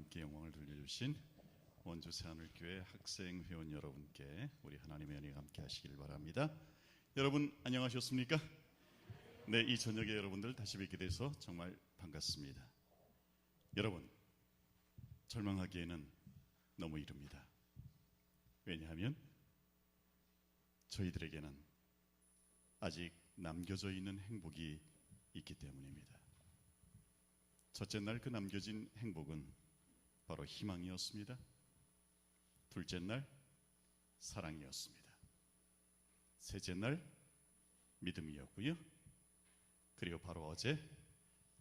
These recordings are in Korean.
함께 영광을 돌려주신 원주 새하늘교회 학생 회원 여러분께 우리 하나님의 은혜가 함께 하시길 바랍니다. 여러분 안녕하셨습니까? 네, 이 저녁에 여러분들 다시 뵙게 돼서 정말 반갑습니다. 여러분, 절망하기에는 너무 이릅니다. 왜냐하면 저희들에게는 아직 남겨져 있는 행복이 있기 때문입니다. 첫째 날 그 남겨진 행복은 바로 희망이었습니다. 둘째 날 사랑이었습니다. 셋째 날 믿음이었고요. 그리고 바로 어제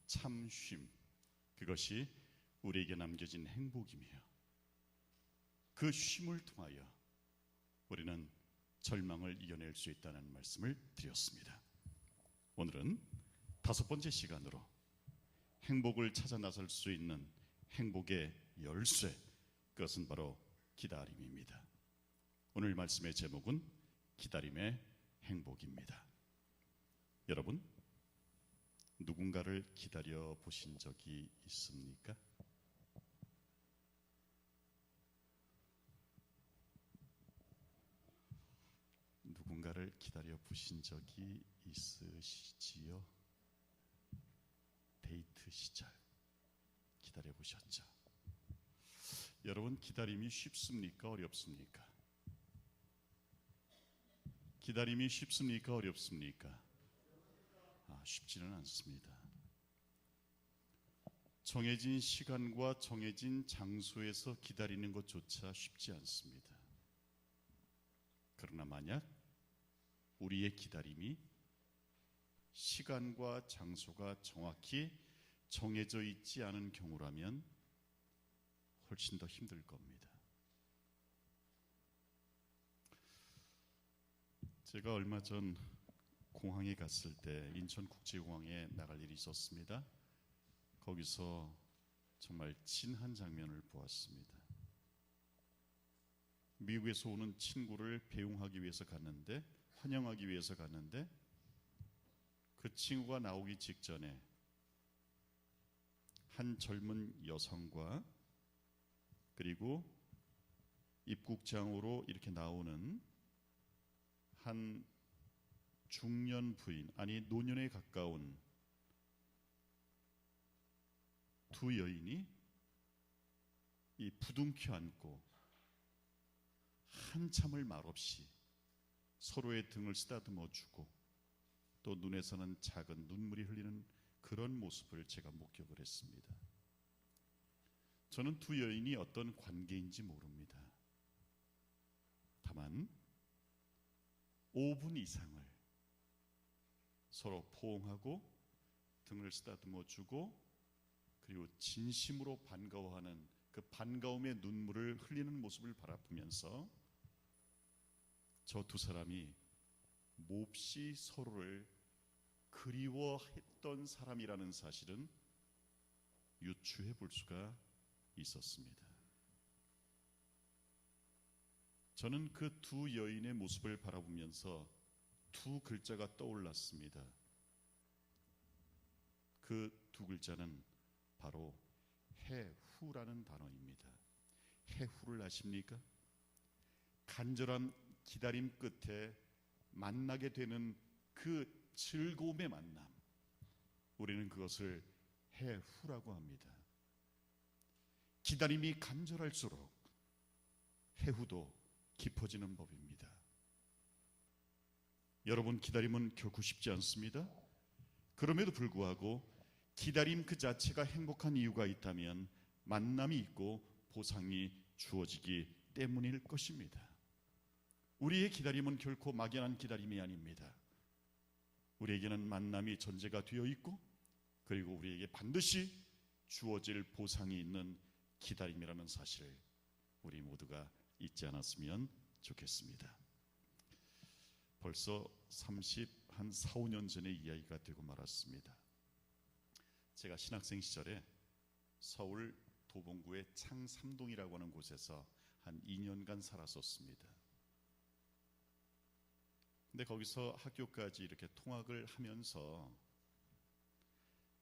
참 쉼, 그것이 우리에게 남겨진 행복이며 그 쉼을 통하여 우리는 절망을 이겨낼 수 있다는 말씀을 드렸습니다. 오늘은 다섯 번째 시간으로 행복을 찾아 나설 수 있는 행복의 열쇠, 그것은 바로 기다림입니다. 오늘 말씀의 제목은 기다림의 행복입니다. 여러분, 누군가를 기다려 보신 적이 있습니까? 누군가를 기다려 보신 적이 있으시지요? 데이트 시절 기다려 보셨죠? 여러분, 기다림이 쉽습니까? 어렵습니까? 기다림이 쉽습니까? 어렵습니까? 쉽지는 않습니다. 정해진 시간과 정해진 장소에서 기다리는 것조차 쉽지 않습니다. 그러나 만약 우리의 기다림이 시간과 장소가 정확히 정해져 있지 않은 경우라면 훨씬 더 힘들 겁니다. 제가 얼마 전 공항에 갔을 때 인천국제공항에 나갈 일이 있었습니다. 거기서 정말 진한 장면을 보았습니다. 미국에서 오는 친구를 배웅하기 위해서 갔는데, 환영하기 위해서 갔는데, 그 친구가 나오기 직전에 한 젊은 여성과 그리고 입국장으로 이렇게 나오는 한 중년 부인, 아니 노년에 가까운 두 여인이 이 부둥켜 안고 한참을 말없이 서로의 등을 쓰다듬어 주고 또 눈에서는 작은 눈물이 흘리는 그런 모습을 제가 목격을 했습니다. 저는 두 여인이 어떤 관계인지 모릅니다. 다만 5분 이상을 서로 포옹하고 등을 쓰다듬어 주고 그리고 진심으로 반가워하는 그 반가움의 눈물을 흘리는 모습을 바라보면서 저 두 사람이 몹시 서로를 그리워했던 사람이라는 사실은 유추해 볼 수가 있었습니다. 저는 그 두 여인의 모습을 바라보면서 두 글자가 떠올랐습니다. 그 두 글자는 바로 해후라는 단어입니다. 해후를 아십니까? 간절한 기다림 끝에 만나게 되는 그 즐거움의 만남, 우리는 그것을 해후라고 합니다. 기다림이 간절할수록 해후도 깊어지는 법입니다. 여러분, 기다림은 결코 쉽지 않습니다. 그럼에도 불구하고 기다림 그 자체가 행복한 이유가 있다면 만남이 있고 보상이 주어지기 때문일 것입니다. 우리의 기다림은 결코 막연한 기다림이 아닙니다. 우리에게는 만남이 전제가 되어 있고 그리고 우리에게 반드시 주어질 보상이 있는 기다림이라는 사실을 우리 모두가 잊지 않았으면 좋겠습니다. 벌써 4, 5년 전의 이야기가 되고 말았습니다. 제가 신학생 시절에 서울 도봉구의 창삼동이라고 하는 곳에서 한 2년간 살았었습니다. 근데 거기서 학교까지 이렇게 통학을 하면서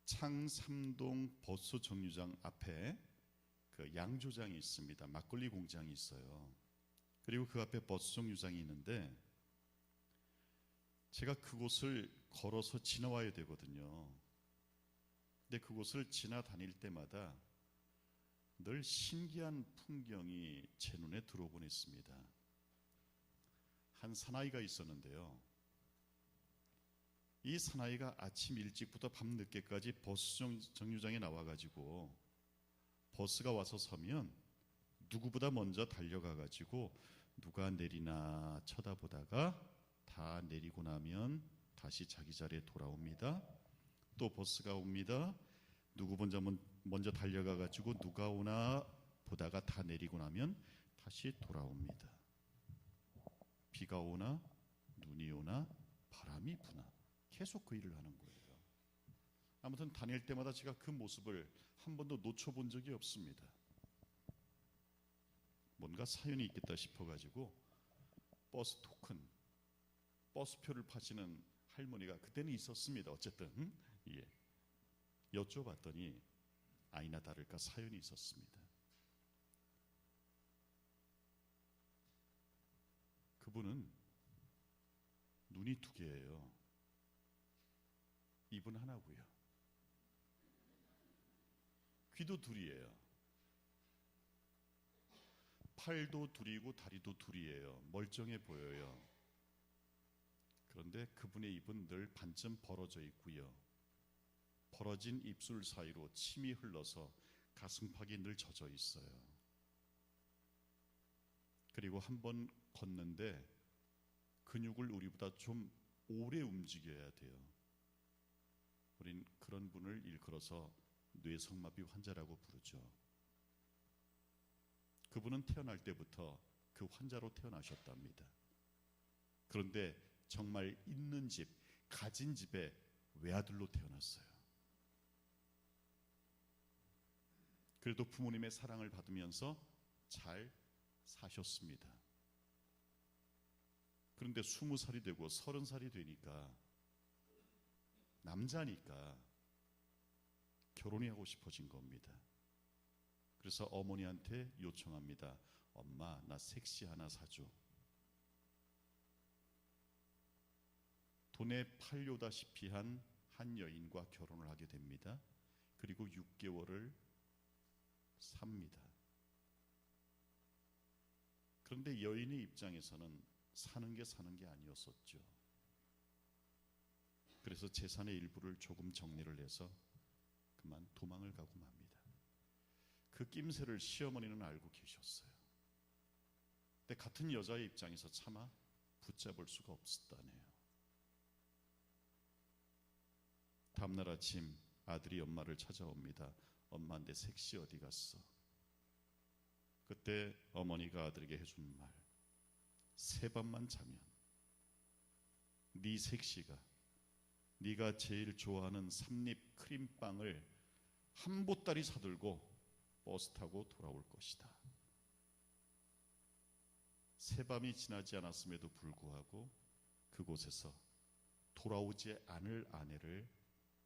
창삼동 버스 정류장 앞에 그 그 양조장이 있습니다. 막걸리 공장이 있어요. 그리고 그 앞에 버스 정류장이 있는데 제가 그곳을 걸어서 지나와야 되거든요. 근데 그곳을 지나다닐 때마다 늘 신기한 풍경이 제 눈에 들어오곤 했습니다. 한 사나이가 있었는데요. 이 사나이가 아침 일찍부터 밤 늦게까지 버스 정류장에 나와가지고 버스가 와서 서면 누구보다 먼저 달려가가지고 누가 내리나 쳐다보다가 다 내리고 나면 다시 자기 자리에 돌아옵니다. 또 버스가 옵니다. 누구 먼저 달려가가지고 누가 오나 보다가 다 내리고 나면 다시 돌아옵니다. 비가 오나 눈이 오나 바람이 부나 계속 그 일을 하는 거예요. 아무튼 다닐 때마다 제가 그 모습을 한 번도 놓쳐본 적이 없습니다. 뭔가 사연이 있겠다 싶어가지고 버스 토큰, 버스표를 파시는 할머니가 그때는 있었습니다. 어쨌든 예. 여쭤봤더니 아니나 다를까 사연이 있었습니다. 그분은 눈이 두 개예요. 입은 하나고요. 귀도 둘이에요. 팔도 둘이고 다리도 둘이에요. 멀쩡해 보여요. 그런데 그분의 입은 늘 반쯤 벌어져 있고요. 벌어진 입술 사이로 침이 흘러서 가슴팍이 늘 젖어 있어요. 그리고 한번 걷는데 근육을 우리보다 좀 오래 움직여야 돼요. 우린 그런 분을 일컬어서 뇌성마비 환자라고 부르죠. 그분은 태어날 때부터 그 환자로 태어나셨답니다. 그런데 정말 있는 집, 가진 집의 외아들로 태어났어요. 그래도 부모님의 사랑을 받으면서 잘 사셨습니다. 그런데 20살이 되고 30살이 되니까 남자니까 결혼이 하고 싶어진 겁니다. 그래서 어머니한테 요청합니다. 엄마, 나 섹시 하나 사줘. 돈에 팔려다시피 한 여인과 결혼을 하게 됩니다. 그리고 6개월을 삽니다. 그런데 여인의 입장에서는 사는 게 아니었었죠. 그래서 재산의 일부를 조금 정리를 해서 그만 도망을 가고 맙니다. 그 낌새를 시어머니는 알고 계셨어요. 근데 같은 여자의 입장에서 차마 붙잡을 수가 없었다네요. 다음날 아침 아들이 엄마를 찾아옵니다. 엄마, 내 섹시 어디 갔어? 그때 어머니가 아들에게 해준 말, 새 밤만 자면 네 섹시가 네가 제일 좋아하는 삼립 크림빵을 한 보따리 사들고 버스 타고 돌아올 것이다. 새밤이 지나지 않았음에도 불구하고 그곳에서 돌아오지 않을 아내를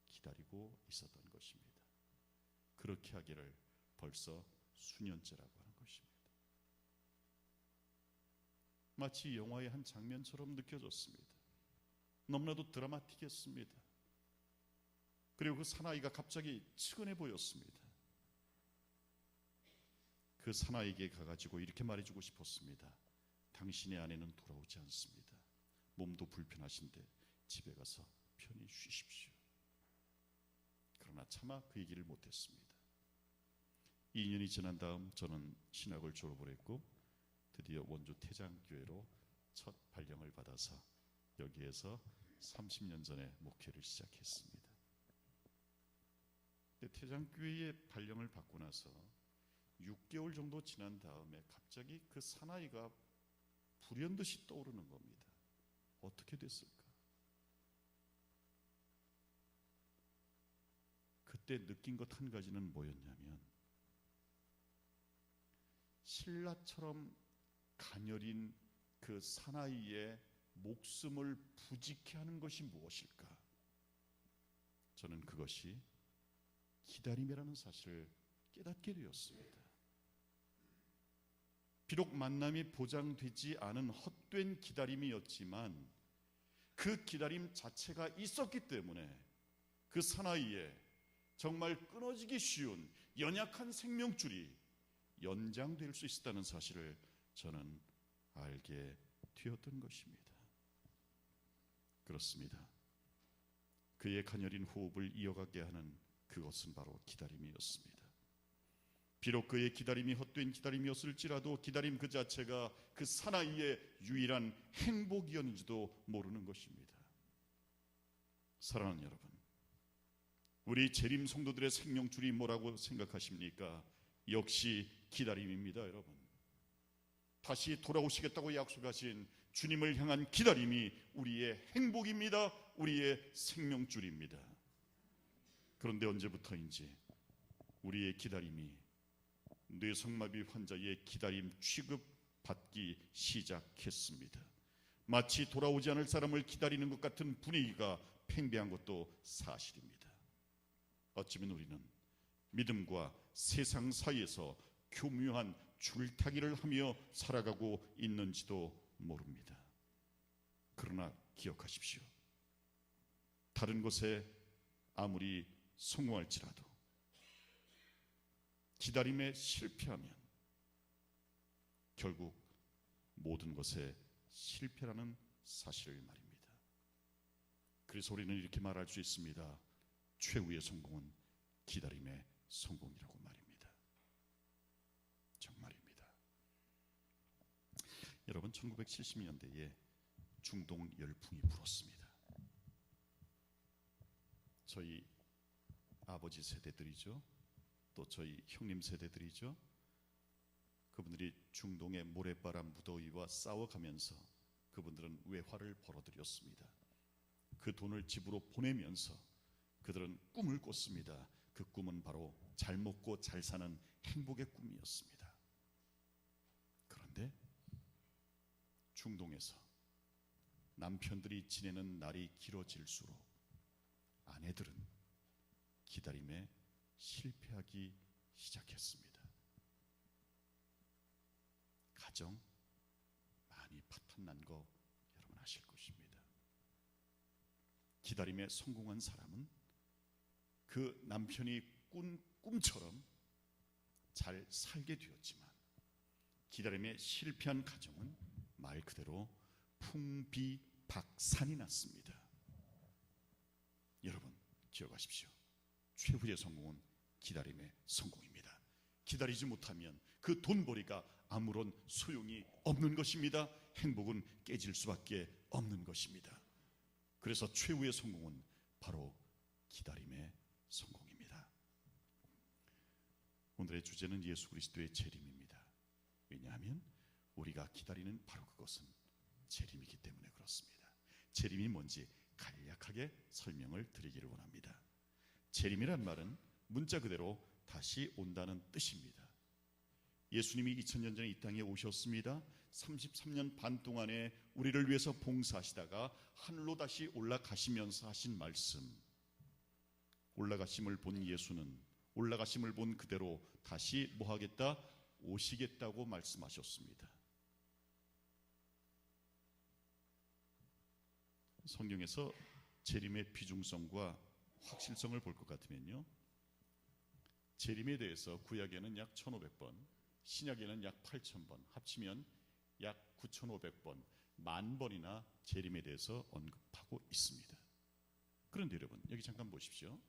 기다리고 있었던 것입니다. 그렇게 하기를 벌써 수년째라고 하는 것입니다. 마치 영화의 한 장면처럼 느껴졌습니다. 너무나도 드라마틱했습니다. 그리고 그 사나이가 갑자기 측은해 보였습니다. 그 사나이에게 가가지고 이렇게 말해주고 싶었습니다. 당신의 아내는 돌아오지 않습니다. 몸도 불편하신데 집에 가서 편히 쉬십시오. 그러나 차마 그 얘기를 못했습니다. 2년이 지난 다음 저는 신학을 졸업을 했고 드디어 원주 태장교회로 첫 발령을 받아서 여기에서 30년 전에 목회를 시작했습니다. 태장교회의 발령을 받고 나서 6개월 정도 지난 다음에 갑자기 그 사나이가 불현듯이 떠오르는 겁니다. 어떻게 됐을까? 그때 느낀 것 한 가지는 뭐였냐면 신라처럼 가녀린 그 사나이의 목숨을 부지케 하는 것이 무엇일까? 저는 그것이 기다림이라는 사실을 깨닫게 되었습니다. 비록 만남이 보장되지 않은 헛된 기다림이었지만 그 기다림 자체가 있었기 때문에 그 사나이에 정말 끊어지기 쉬운 연약한 생명줄이 연장될 수 있었다는 사실을 저는 알게 되었던 것입니다. 그렇습니다. 그의 가녀린 호흡을 이어가게 하는 그것은 바로 기다림이었습니다. 비록 그의 기다림이 헛된 기다림이었을지라도 기다림 그 자체가 그 사나이의 유일한 행복이었는지도 모르는 것입니다. 사랑하는 여러분, 우리 재림 성도들의 생명줄이 뭐라고 생각하십니까? 역시 기다림입니다. 여러분, 다시 돌아오시겠다고 약속하신 주님을 향한 기다림이 우리의 행복입니다. 우리의 생명줄입니다. 그런데 언제부터인지 우리의 기다림이 뇌성마비 환자의 기다림 취급받기 시작했습니다. 마치 돌아오지 않을 사람을 기다리는 것 같은 분위기가 팽배한 것도 사실입니다. 어쩌면 우리는 믿음과 세상 사이에서 교묘한 줄타기를 하며 살아가고 있는지도 모릅니다. 그러나 기억하십시오. 다른 곳에 아무리 성공할지라도 기다림에 실패하면 결국 모든 것에 실패라는 사실을 말입니다. 그래서 우리는 이렇게 말할 수 있습니다. 최후의 성공은 기다림의 성공이라고 말입니다. 정말입니다. 여러분, 1970년대에 중동 열풍이 불었습니다. 저희 아버지 세대들이죠. 또 저희 형님 세대들이죠. 그분들이 중동의 모래바람 무더위와 싸워가면서 그분들은 외화를 벌어들였습니다. 그 돈을 집으로 보내면서 그들은 꿈을 꿨습니다. 그 꿈은 바로 잘 먹고 잘 사는 행복의 꿈이었습니다. 그런데 중동에서 남편들이 지내는 날이 길어질수록 아내들은 기다림에 실패하기 시작했습니다. 가정 많이 파탄난 거 여러분 아실 것입니다. 기다림에 성공한 사람은 그 남편이 꾼 꿈처럼 잘 살게 되었지만 기다림에 실패한 가정은 말 그대로 풍비박산이 났습니다. 여러분 기억하십시오. 최후의 성공은 기다림의 성공입니다. 기다리지 못하면 그 돈벌이가 아무런 소용이 없는 것입니다. 행복은 깨질 수밖에 없는 것입니다. 그래서 최후의 성공은 바로 기다림의 성공입니다. 오늘의 주제는 예수 그리스도의 재림입니다. 왜냐하면 우리가 기다리는 바로 그것은 재림이기 때문에 그렇습니다. 재림이 뭔지 간략하게 설명을 드리기를 원합니다. 재림이란 말은 문자 그대로 다시 온다는 뜻입니다. 예수님이 2000년 전에 이 땅에 오셨습니다. 33년 반 동안에 우리를 위해서 봉사하시다가 하늘로 다시 올라가시면서 하신 말씀, 올라가심을 본 예수는 올라가심을 본 그대로 다시 뭐 하겠다? 오시겠다고 말씀하셨습니다. 성경에서 재림의 비중성과 확실성을 볼 것 같으면요, 재림에 대해서 구약에는 약 1500번, 신약에는 약 8000번, 합치면 약 9500번, 10,000번이나 재림에 대해서 언급하고 있습니다. 그런데 여러분 여기 잠깐 보십시오.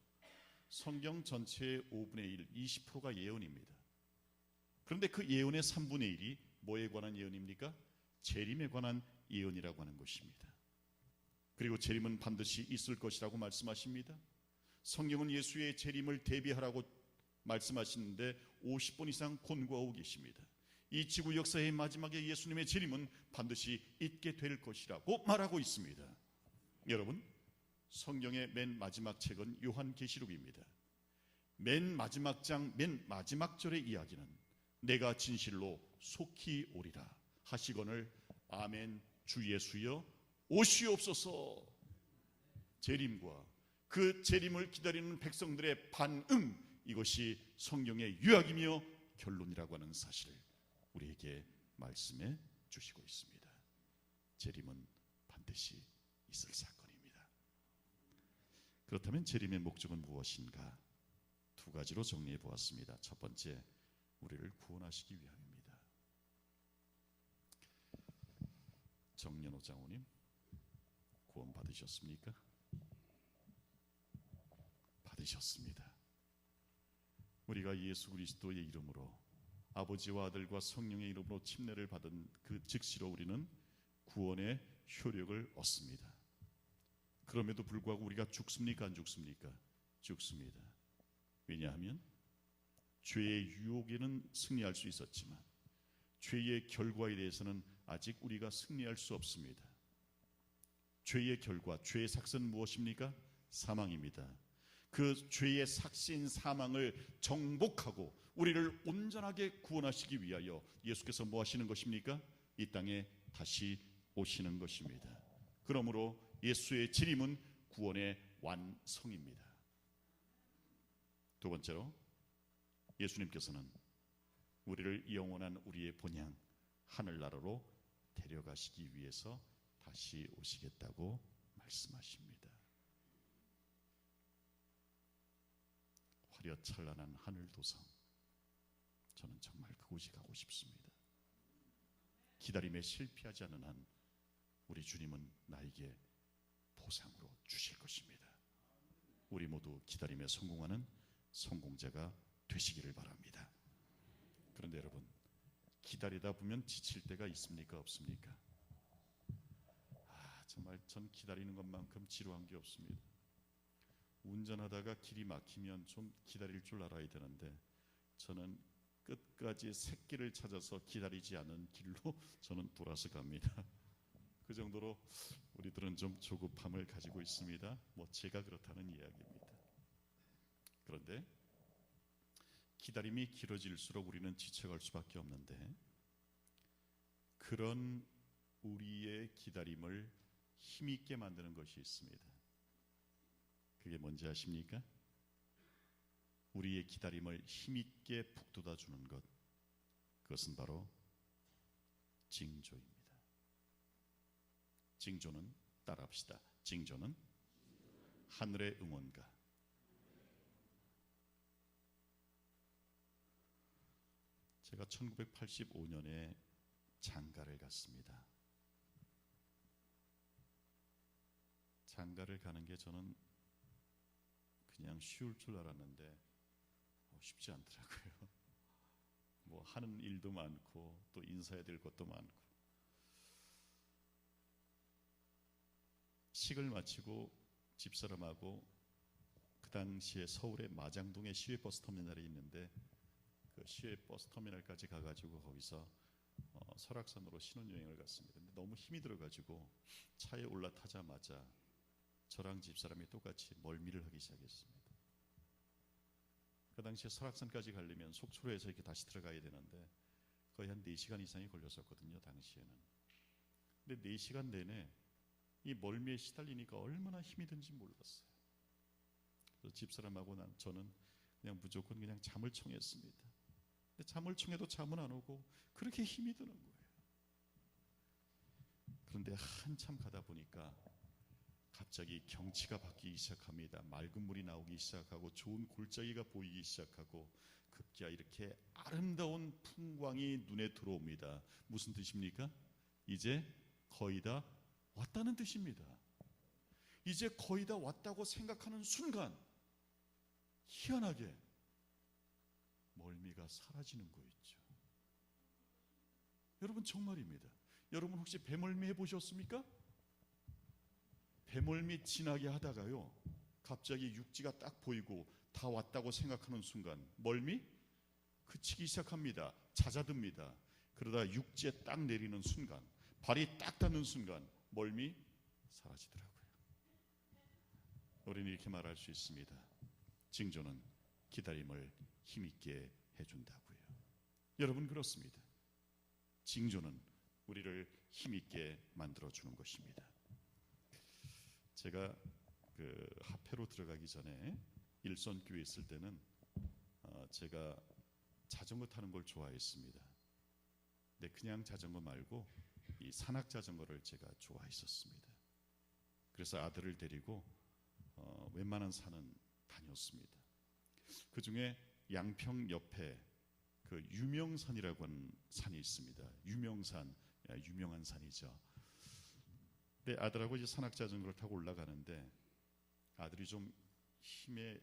성경 전체의 5분의 1, 20%가 예언입니다. 그런데 그 예언의 3분의 1이 뭐에 관한 예언입니까? 재림에 관한 예언이라고 하는 것입니다. 그리고 재림은 반드시 있을 것이라고 말씀하십니다. 성경은 예수의 재림을 대비하라고 말씀하시는데 50번 이상 권고하고 계십니다. 이 지구 역사의 마지막에 예수님의 재림은 반드시 있게 될 것이라고 말하고 있습니다. 여러분, 성경의 맨 마지막 책은 요한계시록입니다. 맨 마지막 장, 맨 마지막 절의 이야기는 내가 진실로 속히 오리라 하시거늘 아멘 주 예수여 오시옵소서. 재림과 그 재림을 기다리는 백성들의 반응, 이것이 성경의 유학이며 결론이라고 하는 사실을 우리에게 말씀해 주시고 있습니다. 재림은 반드시 있을 사건입니다. 그렇다면 재림의 목적은 무엇인가? 두 가지로 정리해 보았습니다. 첫 번째, 우리를 구원하시기 위함입니다. 정연호 장로님, 구원 받으셨습니까? 받으셨습니다. 우리가 예수 그리스도의 이름으로, 아버지와 아들과 성령의 이름으로 침례를 받은 그 즉시로 우리는 구원의 효력을 얻습니다. 그럼에도 불구하고 우리가 죽습니까? 안 죽습니까? 죽습니다. 왜냐하면 죄의 유혹에는 승리할 수 있었지만 죄의 결과에 대해서는 아직 우리가 승리할 수 없습니다. 죄의 결과, 죄의 삭은 무엇입니까? 사망입니다. 그 죄의 삭신 사망을 정복하고 우리를 온전하게 구원하시기 위하여 예수께서 뭐 하시는 것입니까? 이 땅에 다시 오시는 것입니다. 그러므로 예수의 재림은 구원의 완성입니다. 두 번째로, 예수님께서는 우리를 영원한 우리의 본향 하늘나라로 데려가시기 위해서 다시 오시겠다고 말씀하십니다. 화려찬란한 하늘도성, 저는 정말 그곳이 가고 싶습니다. 기다림에 실패하지 않는 한 우리 주님은 나에게 보상으로 주실 것입니다. 우리 모두 기다림에 성공하는 성공자가 되시기를 바랍니다. 그런데 여러분, 기다리다 보면 지칠 때가 있습니까? 없습니까? 정말 전 기다리는 것만큼 지루한 게 없습니다. 운전하다가 길이 막히면 좀 기다릴 줄 알아야 되는데 저는 끝까지 새길을 찾아서 기다리지 않은 길로 저는 돌아서 갑니다. 그 정도로 우리들은 좀 조급함을 가지고 있습니다. 뭐 제가 그렇다는 이야기입니다. 그런데 기다림이 길어질수록 우리는 지쳐갈 수밖에 없는데, 그런 우리의 기다림을 힘있게 만드는 것이 있습니다. 그게 뭔지 아십니까? 우리의 기다림을 힘있게 북돋아 주는 것, 그것은 바로 징조입니다. 징조는, 따라합시다. 징조는 하늘의 응원가. 제가 1985년에 장가를 갔습니다. 장가를 가는 게 저는 그냥 쉬울 줄 알았는데 쉽지 않더라고요. 뭐 하는 일도 많고 또 인사해야 될 것도 많고. 식을 마치고 집사람하고 그 당시에 서울의 마장동에 시외버스 터미널이 있는데 그 시외버스 터미널까지 가가지고 거기서 설악산으로 신혼여행을 갔습니다. 근데 너무 힘이 들어가지고 차에 올라타자마자 저랑 집사람이 똑같이 멀미를 하기 시작했습니다. 그 당시에 설악산까지 가려면 속초로에서 이렇게 다시 들어가야 되는데 거의 한 4시간 이상이 걸렸었거든요, 당시에는. 근데 4시간 내내 이 멀미에 시달리니까 얼마나 힘이 든지 몰랐어요. 그래서 집사람하고 저는 그냥 무조건 그냥 잠을 청했습니다. 근데 잠을 청해도 잠은 안 오고 그렇게 힘이 드는 거예요. 그런데 한참 가다 보니까 갑자기 경치가 바뀌기 시작합니다. 맑은 물이 나오기 시작하고 좋은 골짜기가 보이기 시작하고 급기야 이렇게 아름다운 풍광이 눈에 들어옵니다. 무슨 뜻입니까? 이제 거의 다 왔다는 뜻입니다. 이제 거의 다 왔다고 생각하는 순간 희한하게 멀미가 사라지는 거 있죠. 여러분 정말입니다. 여러분 혹시 배멀미 해보셨습니까? 배멀미 지나게 하다가요 갑자기 육지가 딱 보이고 다 왔다고 생각하는 순간 멀미 그치기 시작합니다. 잦아듭니다. 그러다 육지에 딱 내리는 순간, 발이 딱 닿는 순간 멀미 사라지더라고요. 우리는 이렇게 말할 수 있습니다. 징조는 기다림을 힘있게 해준다고요. 여러분 그렇습니다. 징조는 우리를 힘있게 만들어주는 것입니다. 제가 그 하페로 들어가기 전에 일선교회에 있을 때는 제가 자전거 타는 걸 좋아했습니다. 네, 그냥 자전거 말고 이 산악 자전거를 제가 좋아했었습니다. 그래서 아들을 데리고 웬만한 산은 다녔습니다. 그 중에 양평 옆에 그 유명산이라고 하는 산이 있습니다. 유명산, 유명한 산이죠. 네, 아들하고 이제 산악 자전거를 타고 올라가는데 아들이 좀 힘에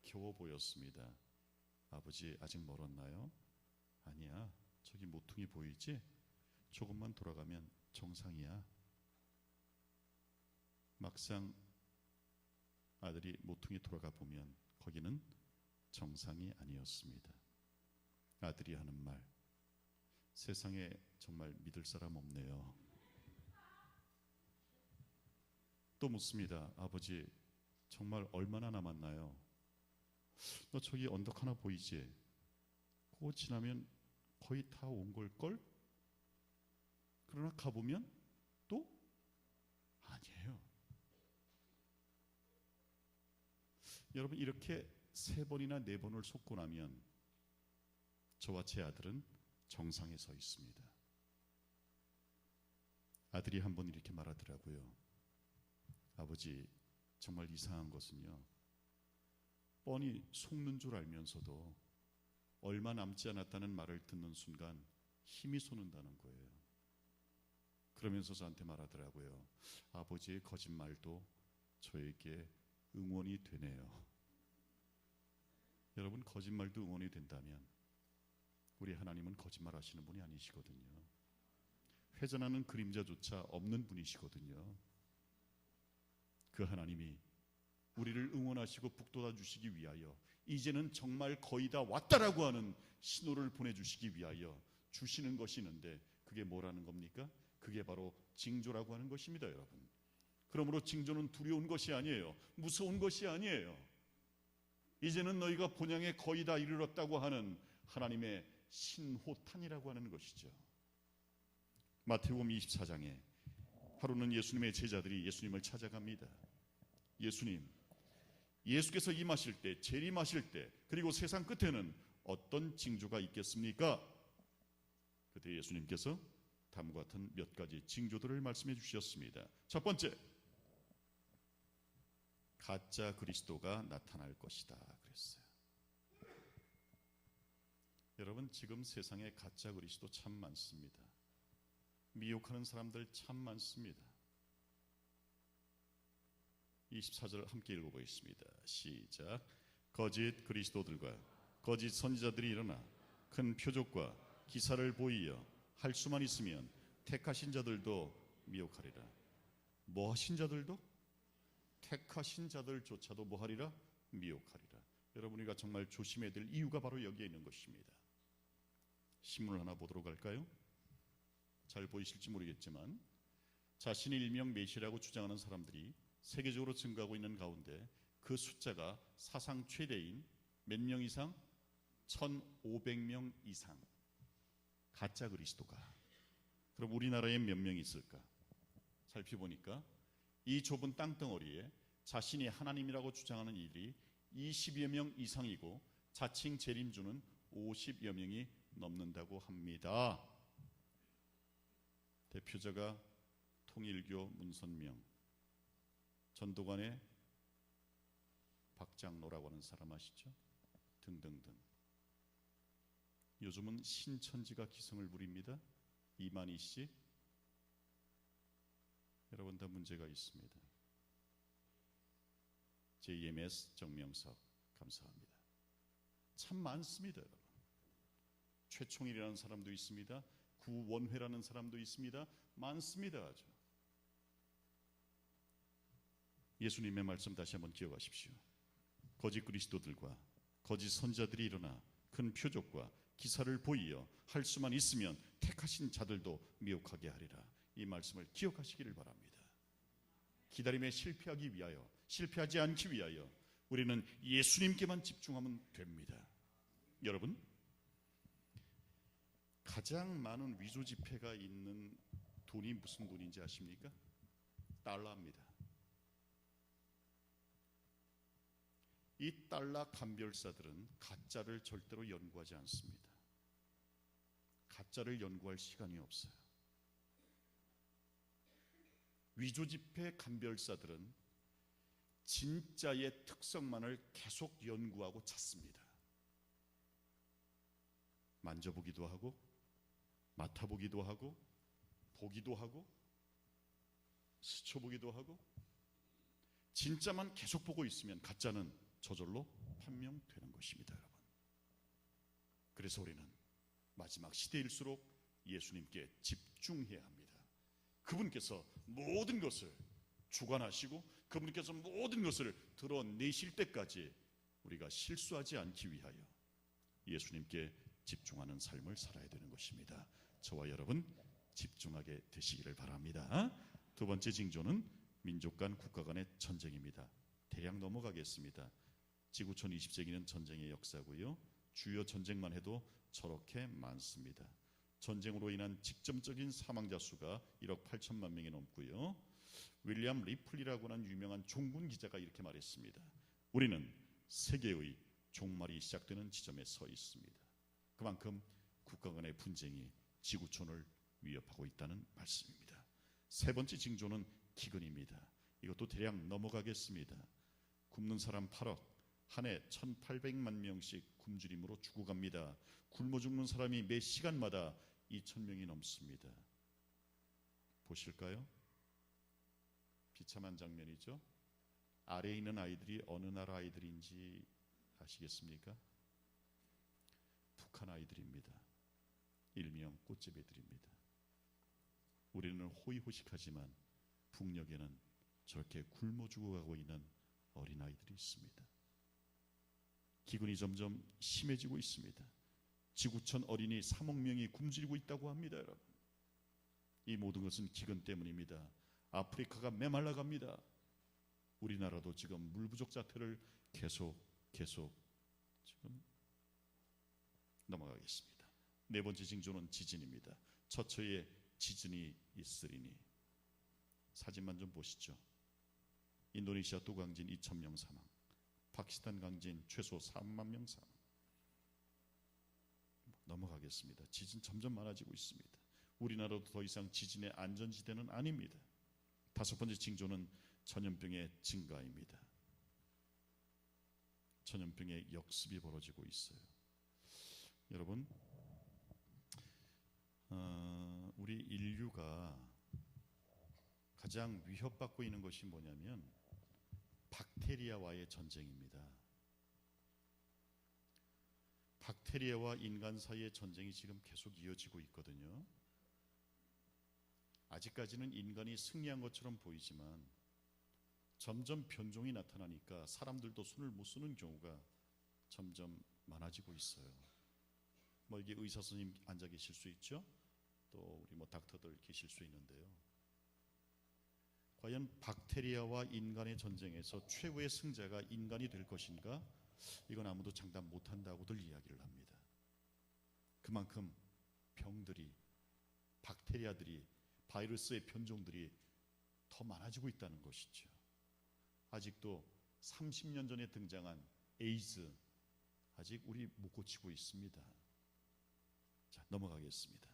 겨워 보였습니다. 아버지 아직 멀었나요? 아니야, 저기 모퉁이 보이지? 조금만 돌아가면 정상이야. 막상 아들이 모퉁이 돌아가 보면 거기는 정상이 아니었습니다. 아들이 하는 말, 세상에 정말 믿을 사람 없네요. 또 묻습니다. 아버지, 정말 얼마나 남았나요? 너 저기 언덕 하나 보이지? 그거 지나면 거의 다 온 걸걸? 그러나 가보면 또 아니에요. 여러분, 이렇게 3번이나 4번을 속고 나면 저와 제 아들은 정상에 서 있습니다. 아들이 한 번 이렇게 말하더라고요. 아버지, 정말 이상한 것은요, 뻔히 속는 줄 알면서도 얼마 남지 않았다는 말을 듣는 순간 힘이 솟는다는 거예요. 그러면서 저한테 말하더라고요. 아버지의 거짓말도 저에게 응원이 되네요. 여러분, 거짓말도 응원이 된다면 우리 하나님은 거짓말 하시는 분이 아니시거든요. 회전하는 그림자조차 없는 분이시거든요. 그 하나님이 우리를 응원하시고 북돋아 주시기 위하여 이제는 정말 거의 다 왔다라고 하는 신호를 보내주시기 위하여 주시는 것이 있는데, 그게 뭐라는 겁니까? 그게 바로 징조라고 하는 것입니다, 여러분. 그러므로 징조는 두려운 것이 아니에요. 무서운 것이 아니에요. 이제는 너희가 본향에 거의 다 이르렀다고 하는 하나님의 신호탄이라고 하는 것이죠. 마태복음 24장에 하루는 예수님의 제자들이 예수님을 찾아갑니다. 예수님, 예수께서 임하실 때, 재림하실 때, 그리고 세상 끝에는 어떤 징조가 있겠습니까? 그때 예수님께서 다음과 같은 몇 가지 징조들을 말씀해 주셨습니다. 첫 번째, 가짜 그리스도가 나타날 것이다 그랬어요. 여러분, 지금 세상에 가짜 그리스도 참 많습니다. 미혹하는 사람들 참 많습니다. 24절 함께 읽어보겠습니다. 시작. 거짓 그리스도들과 거짓 선지자들이 일어나 큰 표적과 기사를 보이어 할 수만 있으면 택하신 자들도 미혹하리라. 뭐 하신 자들도? 택하신 자들조차도 뭐 하리라? 미혹하리라. 여러분, 우리가 정말 조심해야 될 이유가 바로 여기에 있는 것입니다. 신문을 하나 보도록 할까요? 잘 보이실지 모르겠지만 자신이 일명 메시라고 주장하는 사람들이 세계적으로 증가하고 있는 가운데 그 숫자가 사상 최대인 몇 명 이상? 1,500명 이상 가짜 그리스도가. 그럼 우리나라에 몇 명이 있을까? 살펴보니까 이 좁은 땅덩어리에 자신이 하나님이라고 주장하는 이들이 20여 명 이상이고 자칭 재림주는 50여 명이 넘는다고 합니다. 대표자가 통일교 문선명, 전도관의 박장로라고 하는 사람 아시죠? 등등등. 요즘은 신천지가 기승을 부립니다. 이만희 씨, 여러분 다 문제가 있습니다. JMS 정명석, 감사합니다. 참 많습니다, 여러분. 최총일이라는 사람도 있습니다. 구원회라는 사람도 있습니다. 많습니다, 아주. 예수님의 말씀 다시 한번 기억하십시오. 거짓 그리스도들과 거짓 선자들이 일어나 큰 표적과 기사를 보이어 할 수만 있으면 택하신 자들도 미혹하게 하리라. 이 말씀을 기억하시기를 바랍니다. 기다림에 실패하기 위하여, 실패하지 않기 위하여 우리는 예수님께만 집중하면 됩니다. 여러분, 가장 많은 위조 지폐가 있는 돈이 무슨 돈인지 아십니까? 달러입니다. 이 달러 감별사들은 가짜를 절대로 연구하지 않습니다. 가짜를 연구할 시간이 없어요. 위조지폐 감별사들은 진짜의 특성만을 계속 연구하고 찾습니다. 만져보기도 하고 맡아보기도 하고 보기도 하고 스쳐보기도 하고, 진짜만 계속 보고 있으면 가짜는 저절로 판명되는 것입니다, 여러분. 그래서 우리는 마지막 시대일수록 예수님께 집중해야 합니다. 그분께서 모든 것을 주관하시고 그분께서 모든 것을 드러내실 때까지 우리가 실수하지 않기 위하여 예수님께 집중하는 삶을 살아야 되는 것입니다. 저와 여러분 집중하게 되시기를 바랍니다. 두 번째 징조는 민족 간 국가 간의 전쟁입니다. 대략 넘어가겠습니다. 지구촌 20세기는 전쟁의 역사고요. 주요 전쟁만 해도 저렇게 많습니다. 전쟁으로 인한 직접적인 사망자 수가 1억 8천만 명이 넘고요. 윌리엄 리플리라고 하는 유명한 종군 기자가 이렇게 말했습니다. 우리는 세계의 종말이 시작되는 지점에 서 있습니다. 그만큼 국가 간의 분쟁이 지구촌을 위협하고 있다는 말씀입니다. 세 번째 징조는 기근입니다. 이것도 대략 넘어가겠습니다. 굶는 사람 8억, 한 해 1,800만 명씩 굶주림으로 죽어갑니다. 굶어 죽는 사람이 매 시간마다 2,000명이 넘습니다. 보실까요? 비참한 장면이죠. 아래에 있는 아이들이 어느 나라 아이들인지 아시겠습니까? 북한 아이들입니다. 일명 꽃제비들입니다. 우리는 호의호식하지만 북녘에는 저렇게 굶어 죽어가고 있는 어린아이들이 있습니다. 기근이 점점 심해지고 있습니다. 지구촌 어린이 3억 명이 굶주리고 있다고 합니다, 여러분. 이 모든 것은 기근 때문입니다. 아프리카가 메말라갑니다. 우리나라도 지금 물 부족 자태를 계속 지금 넘어가겠습니다. 네 번째 징조는 지진입니다. 처처에 지진이 있으리니. 사진만 좀 보시죠. 인도네시아 또 강진 2,000명 사망, 파키스탄 강진 최소 3만 명 사망. 넘어가겠습니다. 지진 점점 많아지고 있습니다. 우리나라도 더 이상 지진의 안전지대는 아닙니다. 다섯 번째 징조는 전염병의 증가입니다. 전염병의 역습이 벌어지고 있어요. 여러분, 우리 인류가 가장 위협받고 있는 것이 뭐냐면 박테리아와의 전쟁입니다. 박테리아와 인간 사이의 전쟁이 지금 계속 이어지고 있거든요. 아직까지는 인간이 승리한 것처럼 보이지만 점점 변종이 나타나니까 사람들도 손을 못 쓰는 경우가 점점 많아지고 있어요. 뭐 이게 의사 선생님 앉아 계실 수 있죠. 또 우리 닥터들 계실 수 있는데요. 과연 박테리아와 인간의 전쟁에서 최후의 승자가 인간이 될 것인가? 이건 아무도 장담 못한다고들 이야기를 합니다. 그만큼 병들이, 박테리아들이, 바이러스의 변종들이 더 많아지고 있다는 것이죠. 아직도 30년 전에 등장한 에이즈, 아직 우리 못 고치고 있습니다. 자, 넘어가겠습니다.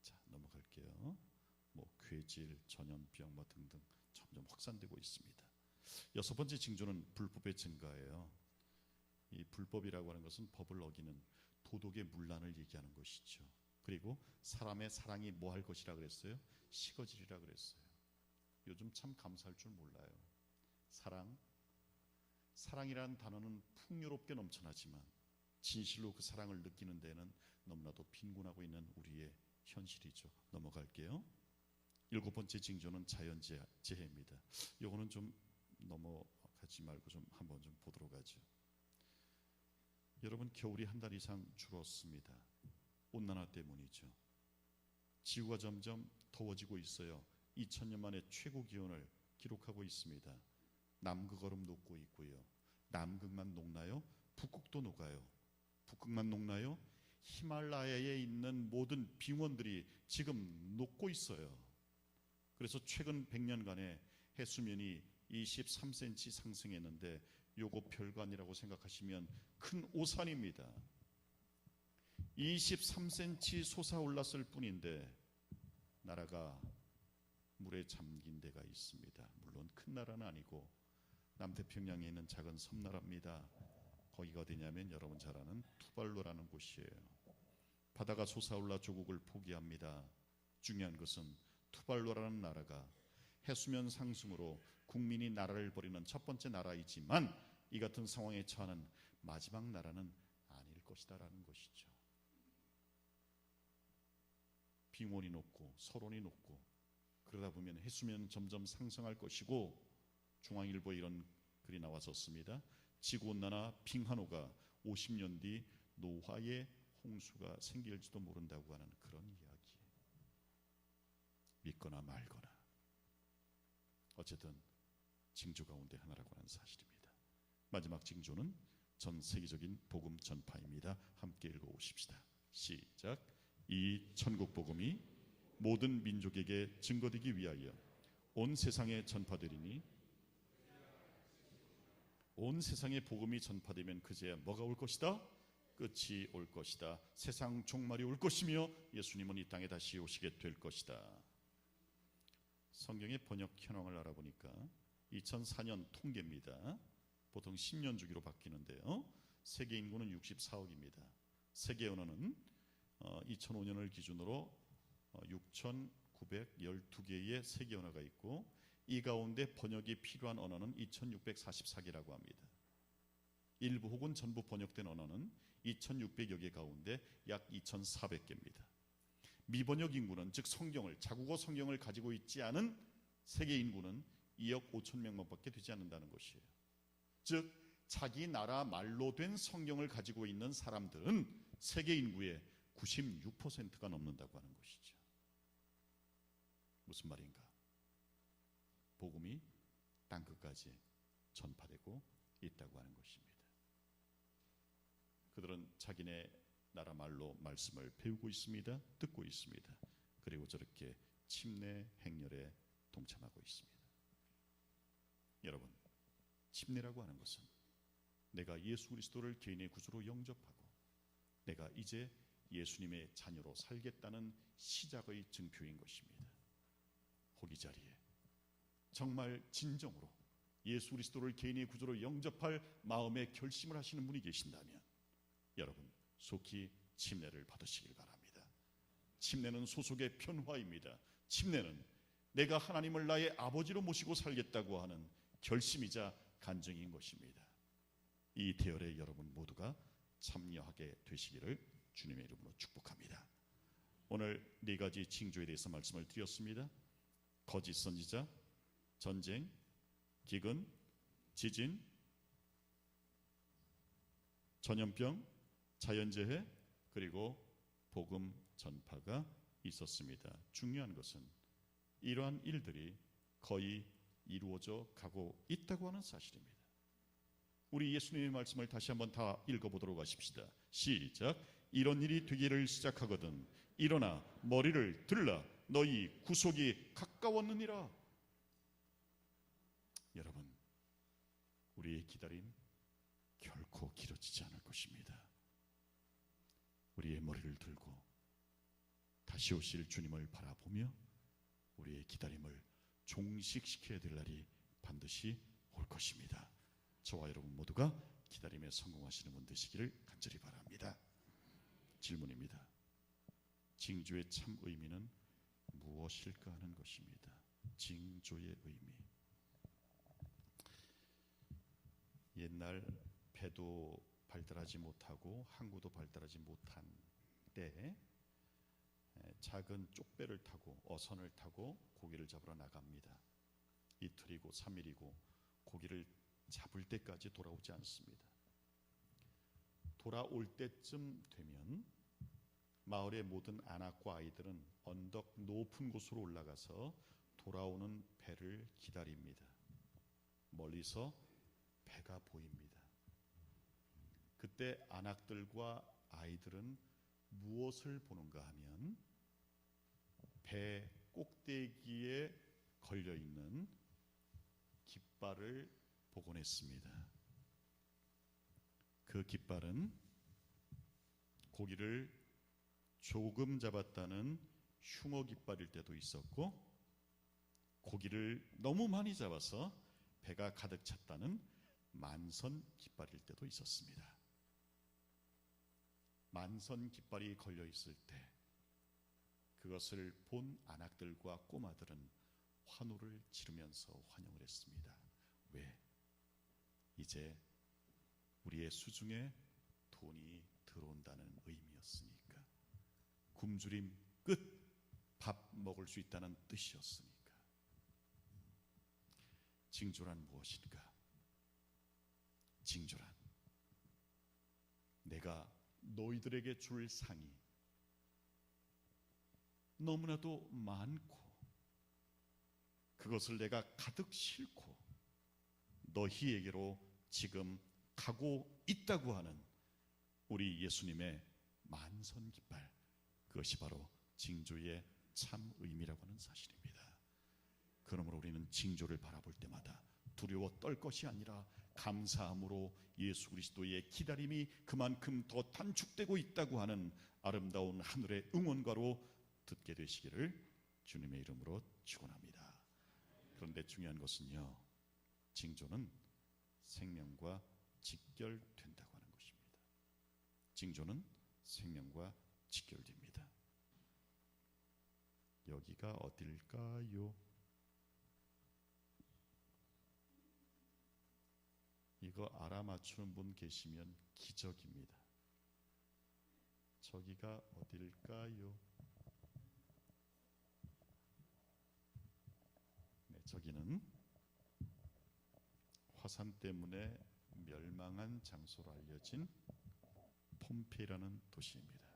자, 넘어갈게요. 뭐 괴질, 전염병 뭐 등등 점점 확산되고 있습니다. 여섯 번째 징조는 불법의 증가예요. 이 불법이라고 하는 것은 법을 어기는 도덕의 문란을 얘기하는 것이죠. 그리고 사람의 사랑이 뭐 할 것이라 그랬어요? 식어지리라 그랬어요. 요즘 참 감사할 줄 몰라요. 사랑이라는 단어는 풍요롭게 넘쳐나지만 진실로 그 사랑을 느끼는 데는 너무나도 빈곤하고 있는 우리의 현실이죠. 넘어갈게요. 일곱 번째 징조는 자연재해입니다. 이거는 좀 넘어가지 말고 좀 한번 좀 보도록 하죠. 여러분, 겨울이 한 달 이상 줄었습니다. 온난화 때문이죠. 지구가 점점 더워지고 있어요. 2000년 만에 최고 기온을 기록하고 있습니다. 남극 얼음 녹고 있고요. 남극만 녹나요? 북극도 녹아요. 북극만 녹나요? 히말라야에 있는 모든 빙원들이 지금 녹고 있어요. 그래서 최근 100년간에 해수면이 23cm 상승했는데 요거 별거 아니라고 생각하시면 큰 오산입니다. 23cm 솟아올랐을 뿐인데 나라가 물에 잠긴 데가 있습니다. 물론 큰 나라는 아니고 남태평양에 있는 작은 섬나라입니다. 거기가 어디냐면 여러분 잘 아는 투발루라는 곳이에요. 바다가 솟아올라 조국을 포기합니다. 중요한 것은 투발루라는 나라가 해수면 상승으로 국민이 나라를 버리는 첫 번째 나라이지만 이 같은 상황에 처하는 마지막 나라는 아닐 것이다라는 것이죠. 빙원이 높고 서론이 높고 그러다 보면 해수면 점점 상승할 것이고 중앙일보에 이런 글이 나왔었습니다. 지구온난화 빙하노가 50년 뒤 노화의 홍수가 생길지도 모른다고 하는 그런 이야기. 믿거나 말거나 어쨌든 징조 가운데 하나라고 하는 사실입니다. 마지막 징조는 전 세계적인 복음 전파입니다. 함께 읽어보십시다. 시작. 이 천국 복음이 모든 민족에게 증거되기 위하여 온 세상에 전파되리니 온 세상에 복음이 전파되면 그제야 뭐가 올 것이다? 끝이 올 것이다. 세상 종말이 올 것이며 예수님은 이 땅에 다시 오시게 될 것이다. 성경의 번역 현황을 알아보니까 2004년 통계입니다. 보통 10년 주기로 바뀌는데요. 세계 인구는 64억입니다. 세계 언어는 2005년을 기준으로 6,912개의 세계 언어가 있고 이 가운데 번역이 필요한 언어는 2,644개라고 합니다. 일부 혹은 전부 번역된 언어는 2,600여 개 가운데 약 2,400개입니다. 미번역 인구는 즉 성경을 자국어 성경을 가지고 있지 않은 세계 인구는 2억 5천 명밖에 되지 않는다는 것이에요. 즉 자기 나라 말로 된 성경을 가지고 있는 사람들은 세계 인구의 96%가 넘는다고 하는 것이죠. 무슨 말인가? 복음이 땅끝까지 전파되고 있다고 하는 것입니다. 그들은 자기네 나라 말로 말씀을 배우고 있습니다. 듣고 있습니다. 그리고 저렇게 침례 행렬에 동참하고 있습니다. 여러분, 침례라고 하는 것은 내가 예수 그리스도를 개인의 구주로 영접하고 내가 이제 예수님의 자녀로 살겠다는 시작의 증표인 것입니다. 호기 자리에 정말 진정으로 예수 그리스도를 개인의 구주로 영접할 마음의 결심을 하시는 분이 계신다면 여러분 속히 침례를 받으시길 바랍니다. 침례는 소속의 편화입니다. 침례는 내가 하나님을 나의 아버지로 모시고 살겠다고 하는 결심이자 간증인 것입니다. 이 대열에 여러분 모두가 참여하게 되시기를 주님의 이름으로 축복합니다. 오늘 네 가지 징조에 대해서 말씀을 드렸습니다. 거짓 선지자, 전쟁, 기근, 지진, 전염병, 자연재해, 그리고 복음 전파가 있었습니다. 중요한 것은 이러한 일들이 거의 이루어져 가고 있다고 하는 사실입니다. 우리 예수님의 말씀을 다시 한번 다 읽어보도록 하십시다. 시작. 이런 일이 되기를 시작하거든 일어나 머리를 들라 너희 구속이 가까웠느니라. 여러분, 우리의 기다림 결코 길어지지 않을 것입니다. 우리의 머리를 들고 다시 오실 주님을 바라보며 우리의 기다림을 종식시켜야 될 날이 반드시 올 것입니다. 저와 여러분 모두가 기다림에 성공하시는 분 되시기를 간절히 바랍니다. 질문입니다. 징조의 참 의미는 무엇일까 하는 것입니다. 징조의 의미. 옛날 배도 발달하지 못하고 항구도 발달하지 못한 때에 작은 쪽배를 타고 어선을 타고 고기를 잡으러 나갑니다. 이틀이고 3일이고 고기를 잡을 때까지 돌아오지 않습니다. 돌아올 때쯤 되면 마을의 모든 아낙과 아이들은 언덕 높은 곳으로 올라가서 돌아오는 배를 기다립니다. 멀리서 배가 보입니다. 그때 아낙들과 아이들은 무엇을 보는가 하면 배 꼭대기에 걸려있는 깃발을 보곤 했습니다. 그 깃발은 고기를 조금 잡았다는 흉어 깃발일 때도 있었고, 고기를 너무 많이 잡아서 배가 가득 찼다는 만선 깃발일 때도 있었습니다. 만선 깃발이 걸려 있을 때 그것을 본 안악들과 꼬마들은 환호를 지르면서 환영을 했습니다. 왜? 이제 우리의 수중에 돈이 들어온다는 의미였으니까. 굶주림 끝, 밥 먹을 수 있다는 뜻이었으니까. 징조란 무엇인가? 징조란 내가 너희들에게 줄 상이 너무나도 많고 그것을 내가 가득 싣고 너희에게로 지금 가고 있다고 하는 우리 예수님의 만선 깃발, 그것이 바로 징조의 참 의미라고 하는 사실입니다. 그러므로 우리는 징조를 바라볼 때마다 두려워 떨 것이 아니라 감사함으로 예수 그리스도의 기다림이 그만큼 더 단축되고 있다고 하는 아름다운 하늘의 응원가로 듣게 되시기를 주님의 이름으로 축원합니다. 그런데 중요한 것은요, 징조는 생명과 직결된다고 하는 것입니다. 징조는 생명과 직결됩니다. 여기가 어딜까요? 이거 알아맞추는 분 계시면 기적입니다. 저기가 어딜까요? 네, 저기는 화산 때문에 멸망한 장소로 알려진 폼페이라는 도시입니다.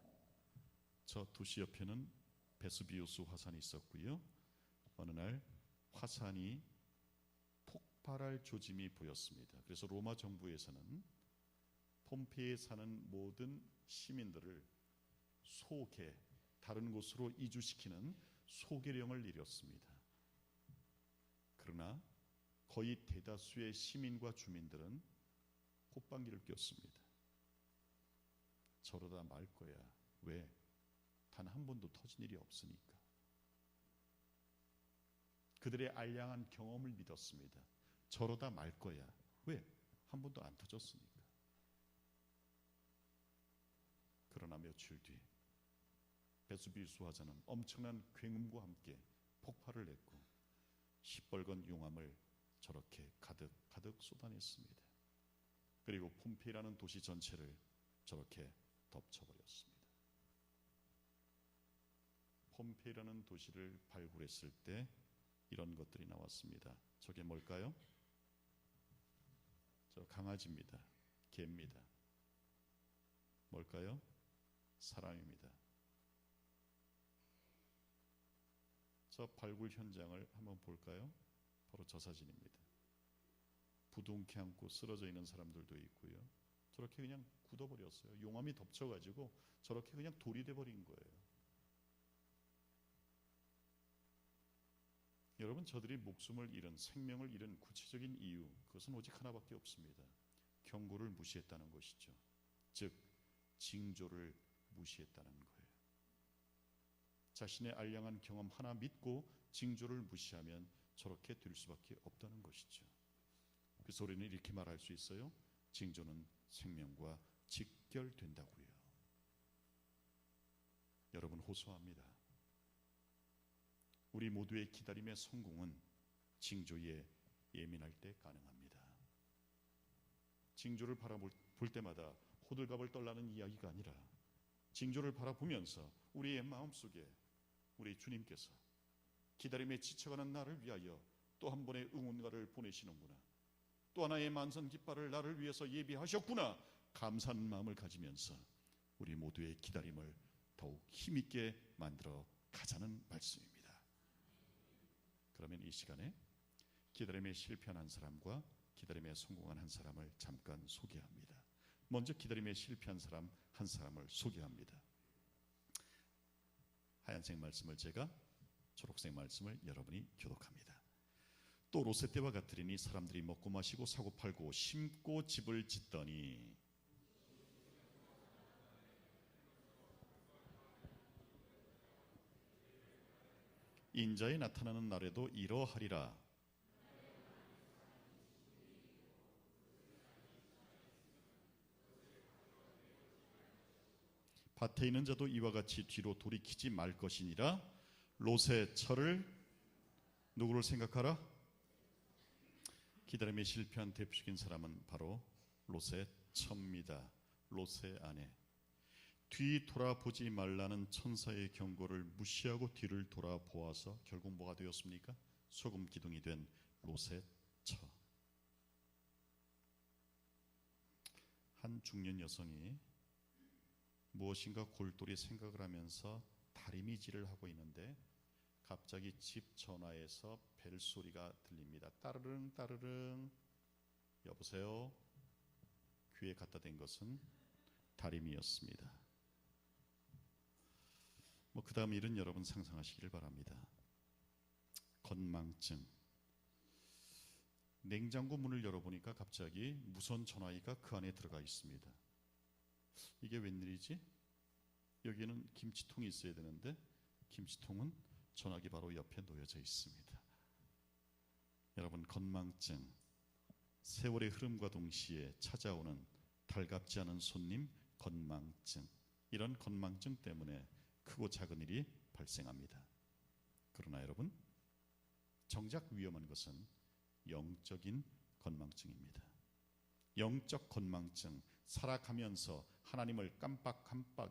저 도시 옆에는 베수비우스 화산이 있었고요. 어느 날 화산이 폭발할 조짐이 보였습니다. 그래서 로마 정부에서는 폼페이에 사는 모든 시민들을 소개, 다른 곳으로 이주시키는 소개령을 내렸습니다. 그러나 거의 대다수의 시민과 주민들은 콧방귀를 뀌었습니다. 저러다 말 거야. 왜? 단 한 번도 터진 일이 없으니까. 그들의 알량한 경험을 믿었습니다. 저러다 말 거야. 왜? 한 번도 안 터졌으니까. 그러나 며칠 뒤 베수비우스 화산은 엄청난 굉음과 함께 폭발을 했고 시뻘건 용암을 저렇게 가득 쏟아냈습니다. 그리고 폼페이라는 도시 전체를 저렇게 덮쳐버렸습니다. 폼페이라는 도시를 발굴했을 때 이런 것들이 나왔습니다. 저게 뭘까요? 저 강아지입니다. 개입니다. 뭘까요? 사람입니다. 저 발굴 현장을 한번 볼까요? 바로 저 사진입니다. 부둥켜 안고 쓰러져 있는 사람들도 있고요. 저렇게 그냥 굳어버렸어요. 용암이 덮쳐가지고 저렇게 그냥 돌이 돼버린 거예요. 여러분, 저들이 목숨을 잃은, 생명을 잃은 구체적인 이유, 그것은 오직 하나밖에 없습니다. 경고를 무시했다는 것이죠. 즉 징조를 무시했다는 거예요. 자신의 알량한 경험 하나 믿고 징조를 무시하면 저렇게 될 수밖에 없다는 것이죠. 그래서 우리는 이렇게 말할 수 있어요. 징조는 생명과 직결된다고요. 여러분, 호소합니다. 우리 모두의 기다림의 성공은 징조에 예민할 때 가능합니다. 징조를 바라볼 때마다 호들갑을 떨라는 이야기가 아니라 징조를 바라보면서 우리의 마음속에 우리 주님께서 기다림에 지쳐가는 나를 위하여 또 한 번의 응원가를 보내시는구나, 또 하나의 만선 깃발을 나를 위해서 예비하셨구나, 감사하는 마음을 가지면서 우리 모두의 기다림을 더욱 힘있게 만들어 가자는 말씀입니다. 그러면 이 시간에 기다림에 실패한 한 사람과 기다림에 성공한 한 사람을 잠깐 소개합니다. 먼저 기다림에 실패한 사람 한 사람을 소개합니다. 하얀색 말씀을 제가, 초록색 말씀을 여러분이 교독합니다. 또 롯의 때와 같으리니 사람들이 먹고 마시고 사고 팔고 심고 집을 짓더니 인자에 나타나는 날에도 이러하리라. 밭에 있는 자도 이와 같이 뒤로 돌이키지 말 것이니라. 롯의 처를 누구를 생각하라? 기다림에 실패한 대표적인 사람은 바로 롯의 처입니다. 롯의 아내. 뒤 돌아보지 말라는 천사의 경고를 무시하고 뒤를 돌아보아서 결국 뭐가 되었습니까? 소금 기둥이 된 롯의 처. 한 중년 여성이 무엇인가 골똘히 생각을 하면서 다리미질을 하고 있는데 갑자기 집 전화에서 벨소리가 들립니다. 따르릉 따르릉. 여보세요? 귀에 갖다 댄 것은 다리미였습니다. 그 다음 일은 여러분 상상하시길 바랍니다. 건망증. 냉장고 문을 열어보니까 갑자기 무선 전화기가 그 안에 들어가 있습니다. 이게 웬일이지? 여기는 김치통이 있어야 되는데 김치통은 전화기 바로 옆에 놓여져 있습니다. 여러분, 건망증, 세월의 흐름과 동시에 찾아오는 달갑지 않은 손님, 건망증. 이런 건망증 때문에 크고 작은 일이 발생합니다. 그러나 여러분, 정작 위험한 것은 영적인 건망증입니다. 영적 건망증, 살아가면서 하나님을 깜빡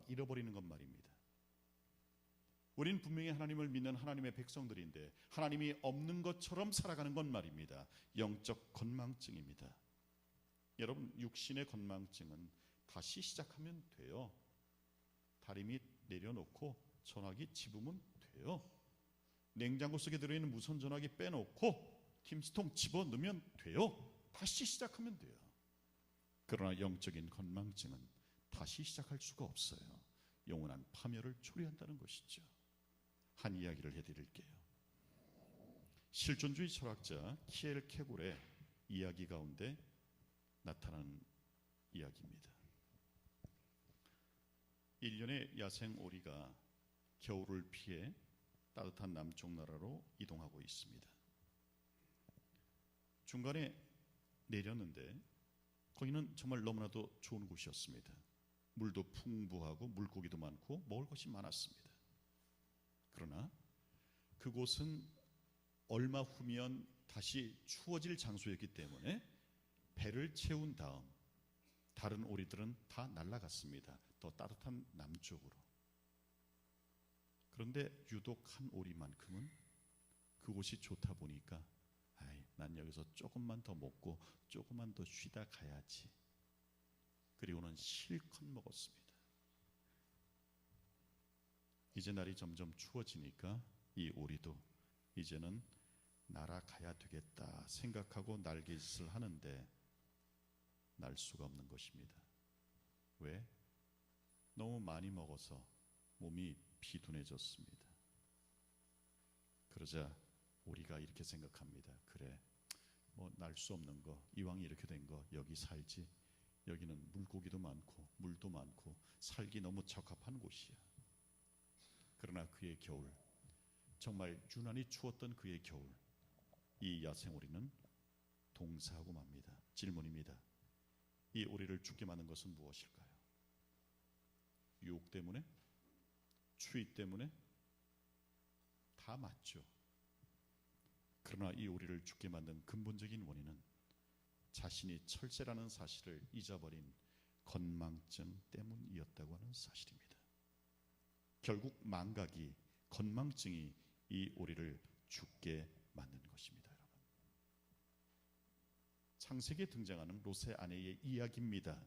잃어버리는 것 말입니다. 우린 분명히 하나님을 믿는 하나님의 백성들인데 하나님이 없는 것처럼 살아가는 것 말입니다. 영적 건망증입니다. 여러분, 육신의 건망증은 다시 시작하면 돼요. 다리미 내려놓고 전화기 집으면 돼요. 냉장고 속에 들어있는 무선 전화기 빼놓고 김치통 집어넣으면 돼요. 다시 시작하면 돼요. 그러나 영적인 건망증은 다시 시작할 수가 없어요. 영원한 파멸을 초래한다는 것이죠. 한 이야기를 해드릴게요. 실존주의 철학자 키엘 케골의 이야기 가운데 나타나는 이야기입니다. 일련의 야생 오리가 겨울을 피해 따뜻한 남쪽 나라로 이동하고 있습니다. 중간에 내렸는데 거기는 정말 너무나도 좋은 곳이었습니다. 물도 풍부하고 물고기도 많고 먹을 것이 많았습니다. 그러나 그곳은 얼마 후면 다시 추워질 장소였기 때문에 배를 채운 다음 다른 오리들은 다 날아갔습니다. 더 따뜻한 남쪽으로. 그런데 유독 한 오리만큼은 그곳이 좋다 보니까 난 여기서 조금만 더 먹고 조금만 더 쉬다 가야지. 그리고는 실컷 먹었습니다. 이제 날이 점점 추워지니까 이 오리도 이제는 날아가야 되겠다 생각하고 날갯짓을 하는데 날 수가 없는 것입니다. 왜? 너무 많이 먹어서 몸이 비둔해졌습니다. 그러자 오리가 이렇게 생각합니다. 그래, 날 수 없는 거, 이왕 이렇게 된 거 여기 살지. 여기는 물고기도 많고 물도 많고 살기 너무 적합한 곳이야. 그러나 그의 겨울, 정말 유난히 추웠던 그의 겨울, 이 야생오리는 동사하고 맙니다. 질문입니다. 이 오리를 죽게 만든 것은 무엇일까요? 유혹 때문에? 추위 때문에? 다 맞죠. 그러나 이 오리를 죽게 만든 근본적인 원인은 자신이 철새라는 사실을 잊어버린 건망증 때문이었다고 하는 사실입니다. 결국 망각이, 건망증이 이 오리를 죽게 만든 것입니다. 여러분, 창세기에 등장하는 롯의 아내의 이야기입니다.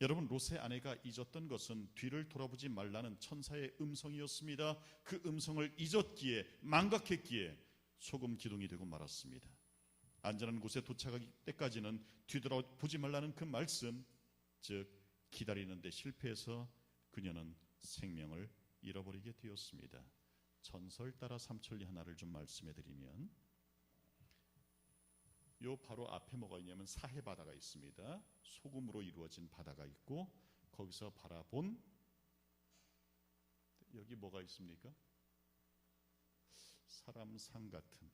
여러분, 롯의 아내가 잊었던 것은 뒤를 돌아보지 말라는 천사의 음성이었습니다. 그 음성을 잊었기에, 망각했기에 소금 기둥이 되고 말았습니다. 안전한 곳에 도착하기 때까지는 뒤돌아보지 말라는 그 말씀, 즉 기다리는 데 실패해서 그녀는 생명을 잃어버리게 되었습니다. 전설 따라 삼천리 하나를 좀 말씀해 드리면, 요 바로 앞에 뭐가 있냐면 사해 바다가 있습니다. 소금으로 이루어진 바다가 있고 거기서 바라본 여기 뭐가 있습니까? 사람 상 같은,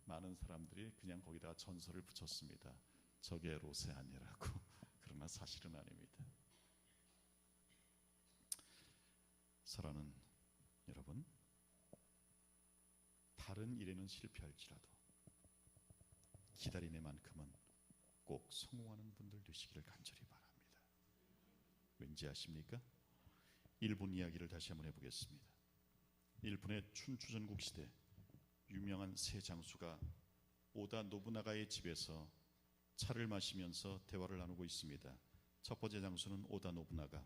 많은 사람들이 그냥 거기다 전설을 붙였습니다. 저게 로세아니라고. 그러나 사실은 아닙니다. 사랑하는 여러분, 다른 일에는 실패할지라도 기다림에만큼은 꼭 성공하는 분들 되시기를 간절히 바랍니다. 왠지 아십니까? 일본 이야기를 다시 한번 해보겠습니다. 일본의 춘추전국 시대 유명한 세 장수가 오다 노부나가의 집에서 차를 마시면서 대화를 나누고 있습니다. 첫 번째 장수는 오다 노부나가,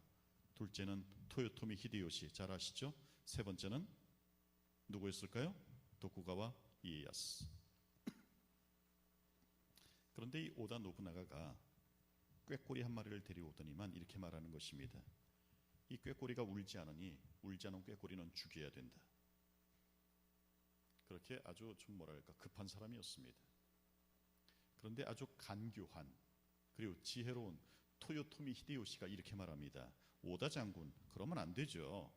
둘째는 토요토미 히데요시, 잘 아시죠? 세 번째는 누구였을까요? 도쿠가와 이에야스. 그런데 이 오다 노부나가가 꾀꼬리 한 마리를 데려오더니만 이렇게 말하는 것입니다. 이 꾀꼬리가 울지 않으니 울지 않은 꾀꼬리는 죽여야 된다. 그렇게 아주 좀 뭐랄까 급한 사람이었습니다. 그런데 아주 간교한 그리고 지혜로운 토요토미 히데요시가 이렇게 말합니다. 오다 장군, 그러면 안 되죠.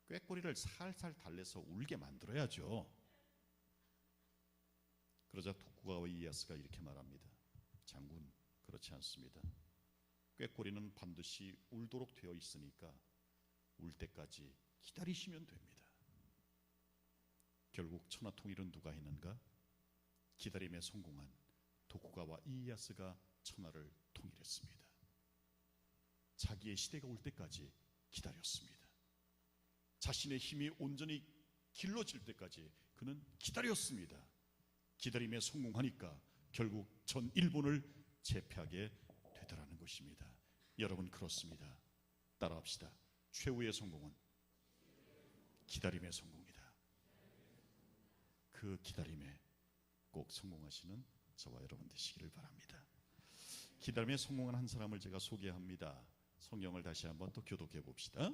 꾀꼬리를 살살 달래서 울게 만들어야죠. 그러자 도쿠가와 이에야스가 이렇게 말합니다. 장군, 그렇지 않습니다. 꾀꼬리는 반드시 울도록 되어 있으니까 울 때까지 기다리시면 됩니다. 결국 천하통일은 누가 했는가? 기다림에 성공한 도쿠가와 이에야스가 천하를 통일했습니다. 자기의 시대가 올 때까지 기다렸습니다. 자신의 힘이 온전히 길러질 때까지 그는 기다렸습니다. 기다림에 성공하니까 결국 전 일본을 제패하게 되더라는 것입니다. 여러분, 그렇습니다. 따라합시다. 최후의 성공은 기다림의 성공이다. 그 기다림에 꼭 성공하시는 저와 여러분 되시기를 바랍니다. 기다림에 성공한 한 사람을 제가 소개합니다. 성경을 다시 한번 또 교독해 봅시다.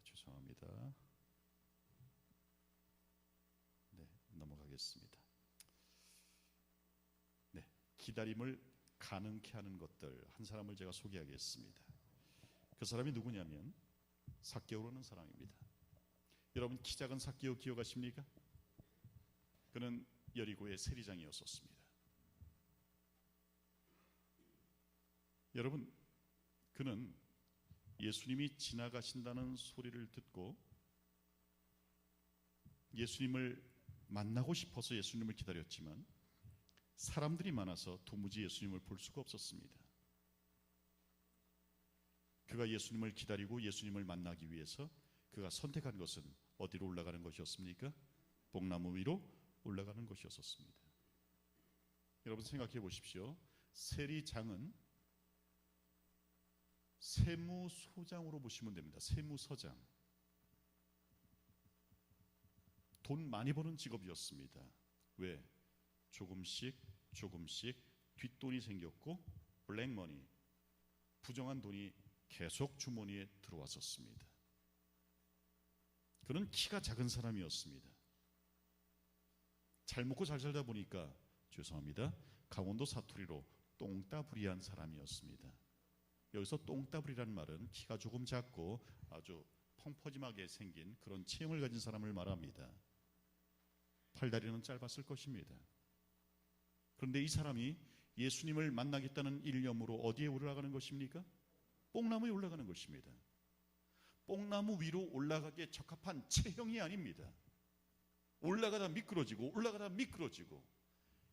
죄송합니다. 네, 넘어가겠습니다. 네, 기다림을 가능케 하는 것들 한 사람을 제가 소개하겠습니다. 그 사람이 누구냐면 삭개오라는 사람입니다. 여러분, 키 작은 삭개오 기억하십니까? 그는 여리고의 세리장이었었습니다. 여러분, 그는 예수님이 지나가신다는 소리를 듣고 예수님을 만나고 싶어서 예수님을 기다렸지만 사람들이 많아서 도무지 예수님을 볼 수가 없었습니다. 그가 예수님을 기다리고 예수님을 만나기 위해서 그가 선택한 것은 어디로 올라가는 것이었습니까? 뽕나무 위로 올라가는 것이었습니다. 여러분, 생각해 보십시오. 세리장은 세무소장으로 보시면 됩니다. 세무서장. 돈 많이 버는 직업이었습니다. 왜? 조금씩 뒷돈이 생겼고 블랙머니, 부정한 돈이 계속 주머니에 들어왔었습니다. 그는 키가 작은 사람이었습니다. 잘 먹고 잘 살다 보니까, 죄송합니다, 강원도 사투리로 똥따부리한 사람이었습니다. 여기서 똥따부리라는 말은 키가 조금 작고 아주 펑퍼짐하게 생긴 그런 체형을 가진 사람을 말합니다. 팔다리는 짧았을 것입니다. 그런데 이 사람이 예수님을 만나겠다는 일념으로 어디에 올라가는 것입니까? 뽕나무에 올라가는 것입니다. 뽕나무 위로 올라가기에 적합한 체형이 아닙니다. 올라가다 미끄러지고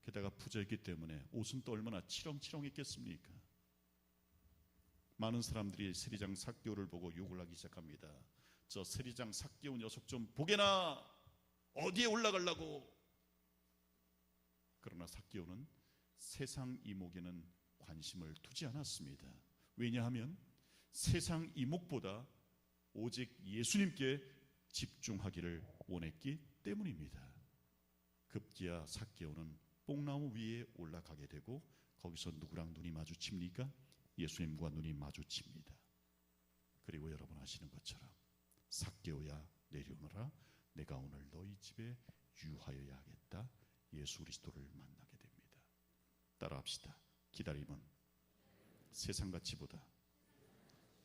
게다가 부자였기 때문에 옷은 또 얼마나 치렁치렁했겠습니까? 많은 사람들이 세리장 삭개오를 보고 욕을 하기 시작합니다. 저 세리장 삭개오 녀석 좀 보게나, 어디에 올라가려고. 그러나 삭개오는 세상 이목에는 관심을 두지 않았습니다. 왜냐하면 세상 이목보다 오직 예수님께 집중하기를 원했기 때문입니다. 급기야 삭개오는 뽕나무 위에 올라가게 되고 거기서 누구랑 눈이 마주칩니까? 예수님과 눈이 마주칩니다. 그리고 여러분 아시는 것처럼 삭개오야 내려오너라, 내가 오늘 너희 집에 유하여야 하겠다. 예수 그리스도를 만나게 됩니다. 따라합시다. 기다림은 세상 가치보다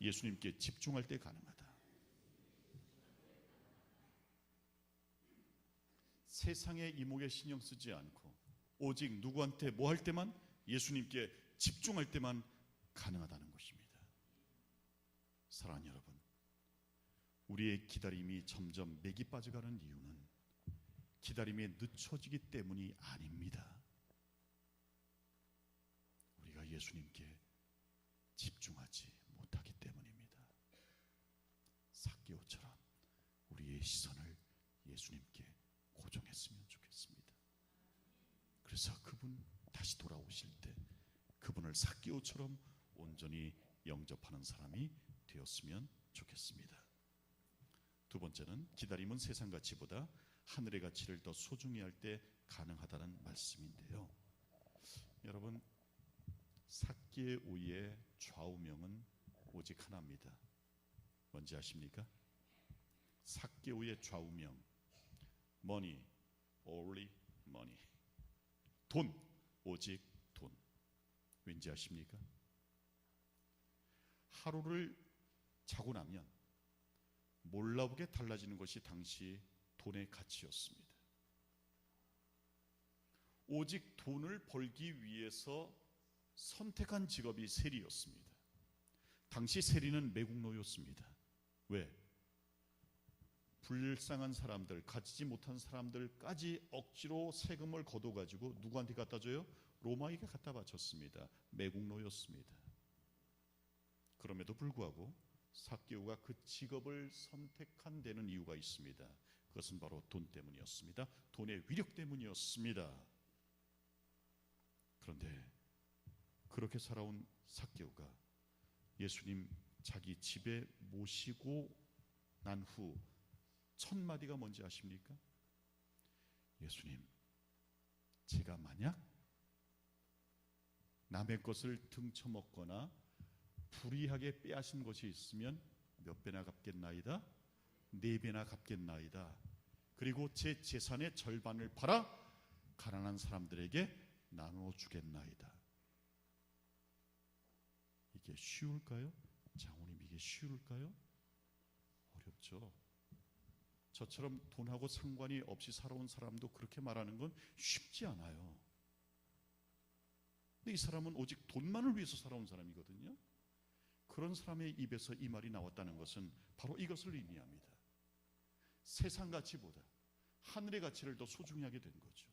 예수님께 집중할 때 가능하다. 세상의 이목에 신경 쓰지 않고 오직 누구한테 뭐 할 때만, 예수님께 집중할 때만 가능하다는 것입니다. 사랑하는 여러분, 우리의 기다림이 점점 맥이 빠져가는 이유는 기다림에 늦춰지기 때문이 아닙니다. 우리가 예수님께 집중하지 못하기 때문입니다. 삭개오처럼 우리의 시선을 예수님께 고정했으면 좋겠습니다. 그래서 그분 다시 돌아오실 때 그분을 삭개오처럼 온전히 영접하는 사람이 되었으면 좋겠습니다. 두 번째는 기다림은 세상 가치보다 하늘의 가치를 더 소중히 할 때 가능하다는 말씀인데요. 여러분, 삭개오의 좌우명은 오직 하나입니다. 뭔지 아십니까? 삭개오의 좌우명, money, only money. 돈, 오직 돈. 왠지 아십니까? 하루를 자고 나면 몰라보게 달라지는 것이 당시 돈의 가치였습니다. 오직 돈을 벌기 위해서 선택한 직업이 세리였습니다. 당시 세리는 매국노였습니다. 왜? 불쌍한 사람들, 가지지 못한 사람들까지 억지로 세금을 걷어가지고 누구한테 갖다 줘요? 로마에게 갖다 바쳤습니다. 매국노였습니다. 그럼에도 불구하고 삭개오가 그 직업을 선택한 데는 이유가 있습니다. 그것은 바로 돈 때문이었습니다. 돈의 위력 때문이었습니다. 그런데 그렇게 살아온 삭개오가 예수님 자기 집에 모시고 난 후 첫 마디가 뭔지 아십니까? 예수님, 제가 만약 남의 것을 등쳐먹거나 불의하게 빼앗은 것이 있으면 몇 배나 갚겠나이다? 4배나 갚겠나이다. 그리고 제 재산의 절반을 팔아 가난한 사람들에게 나눠주겠나이다. 이게 쉬울까요? 장로님, 이게 쉬울까요? 어렵죠. 저처럼 돈하고 상관이 없이 살아온 사람도 그렇게 말하는 건 쉽지 않아요. 근데 이 사람은 오직 돈만을 위해서 살아온 사람이거든요. 그런 사람의 입에서 이 말이 나왔다는 것은 바로 이것을 의미합니다. 세상 가치보다 하늘의 가치를 더 소중히 하게 된 거죠.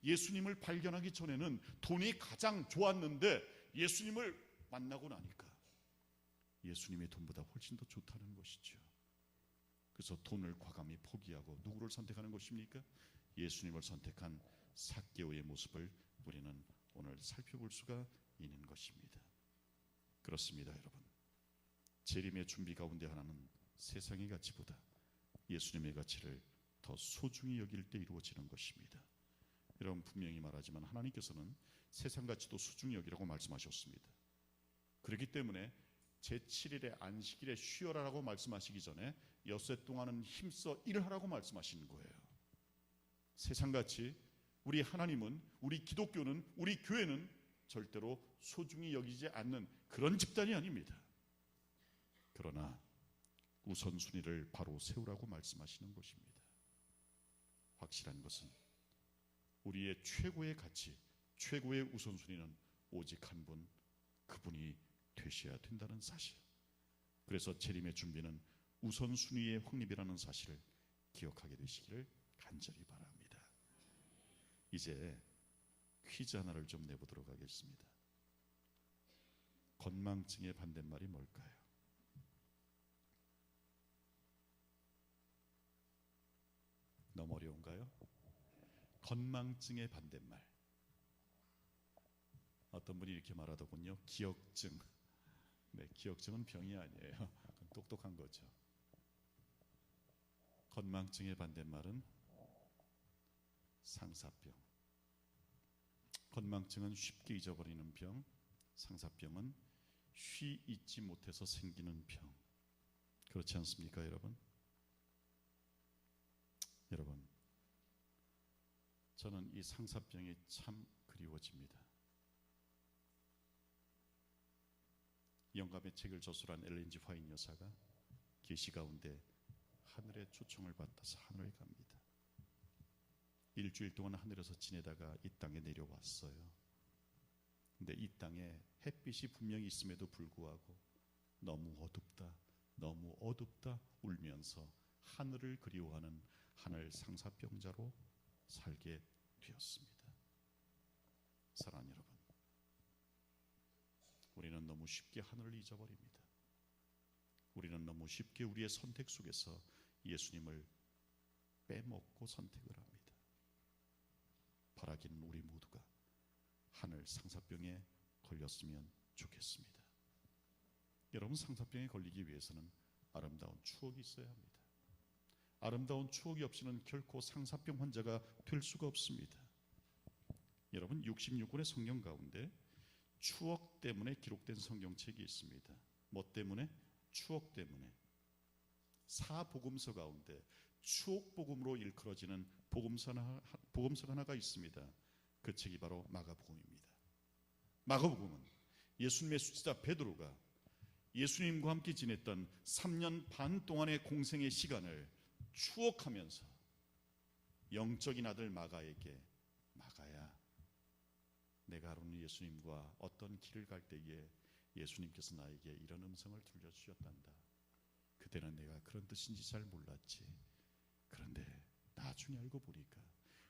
예수님을 발견하기 전에는 돈이 가장 좋았는데 예수님을 만나고 나니까 예수님의 돈보다 훨씬 더 좋다는 것이죠. 그래서 돈을 과감히 포기하고 누구를 선택하는 것입니까? 예수님을 선택한 삭개오의 모습을 우리는 오늘 살펴볼 수가 있는 것입니다. 그렇습니다, 여러분. 재림의 준비 가운데 하나는 세상의 가치보다 예수님의 가치를 더 소중히 여길 때 이루어지는 것입니다. 여러분, 분명히 말하지만 하나님께서는 세상 가치도 소중히 여기라고 말씀하셨습니다. 그렇기 때문에 제7일의 안식일에 쉬어라라고 말씀하시기 전에 엿새 동안은 힘써 일하라고 말씀하시는 거예요. 세상같이 우리 하나님은, 우리 기독교는, 우리 교회는 절대로 소중히 여기지 않는 그런 집단이 아닙니다. 그러나 우선순위를 바로 세우라고 말씀하시는 것입니다. 확실한 것은 우리의 최고의 가치, 최고의 우선순위는 오직 한 분, 그분이 되셔야 된다는 사실. 그래서 재림의 준비는 우선순위의 확립이라는 사실을 기억하게 되시기를 간절히 바랍니다. 이제 퀴즈 하나를 좀 내보도록 하겠습니다. 건망증의 반대말이 뭘까요? 너무 어려운가요? 건망증의 반대말. 어떤 분이 이렇게 말하더군요. 기억증. 네, 기억증은 병이 아니에요. 똑똑한 거죠. 건망증의 반대말은 상사병. 건망증은 쉽게 잊어버리는 병, 상사병은 쉬 잊지 못해서 생기는 병. 그렇지 않습니까, 여러분? 여러분, 저는 이 상사병이 참 그리워집니다. 영감의 책을 저술한 엘렌 G 화이트 여사가 계시 가운데 하늘의 초청을 받아서 하늘에 갑니다. 일주일 동안 하늘에서 지내다가 이 땅에 내려왔어요. 근데 이 땅에 햇빛이 분명히 있음에도 불구하고 너무 어둡다, 너무 어둡다 울면서 하늘을 그리워하는 하늘 상사병자로 살게 되었습니다. 사랑하는 여러분, 우리는 너무 쉽게 하늘을 잊어버립니다. 우리는 너무 쉽게 우리의 선택 속에서 예수님을 빼먹고 선택을 합니다. 바라기는 우리 모두가 하늘 상사병에 걸렸으면 좋겠습니다. 여러분, 상사병에 걸리기 위해서는 아름다운 추억이 있어야 합니다. 아름다운 추억이 없이는 결코 상사병 환자가 될 수가 없습니다. 여러분, 66권의 성경 가운데 추억 때문에 기록된 성경책이 있습니다. 뭐 때문에? 추억 때문에. 사복음서 가운데 추억 복음으로 일컬어지는 복음서가 하나가 있습니다. 그 책이 바로 마가복음입니다. 마가복음은 예수님의 수제자 베드로가 예수님과 함께 지냈던 3년 반 동안의 공생의 시간을 추억하면서 영적인 아들 마가에게, 마가야, 내가 알는 예수님과 어떤 길을 갈 때에 예수님께서 나에게 이런 음성을 들려주셨단다. 그때는 내가 그런 뜻인지 잘 몰랐지. 그런데 나중에 알고 보니까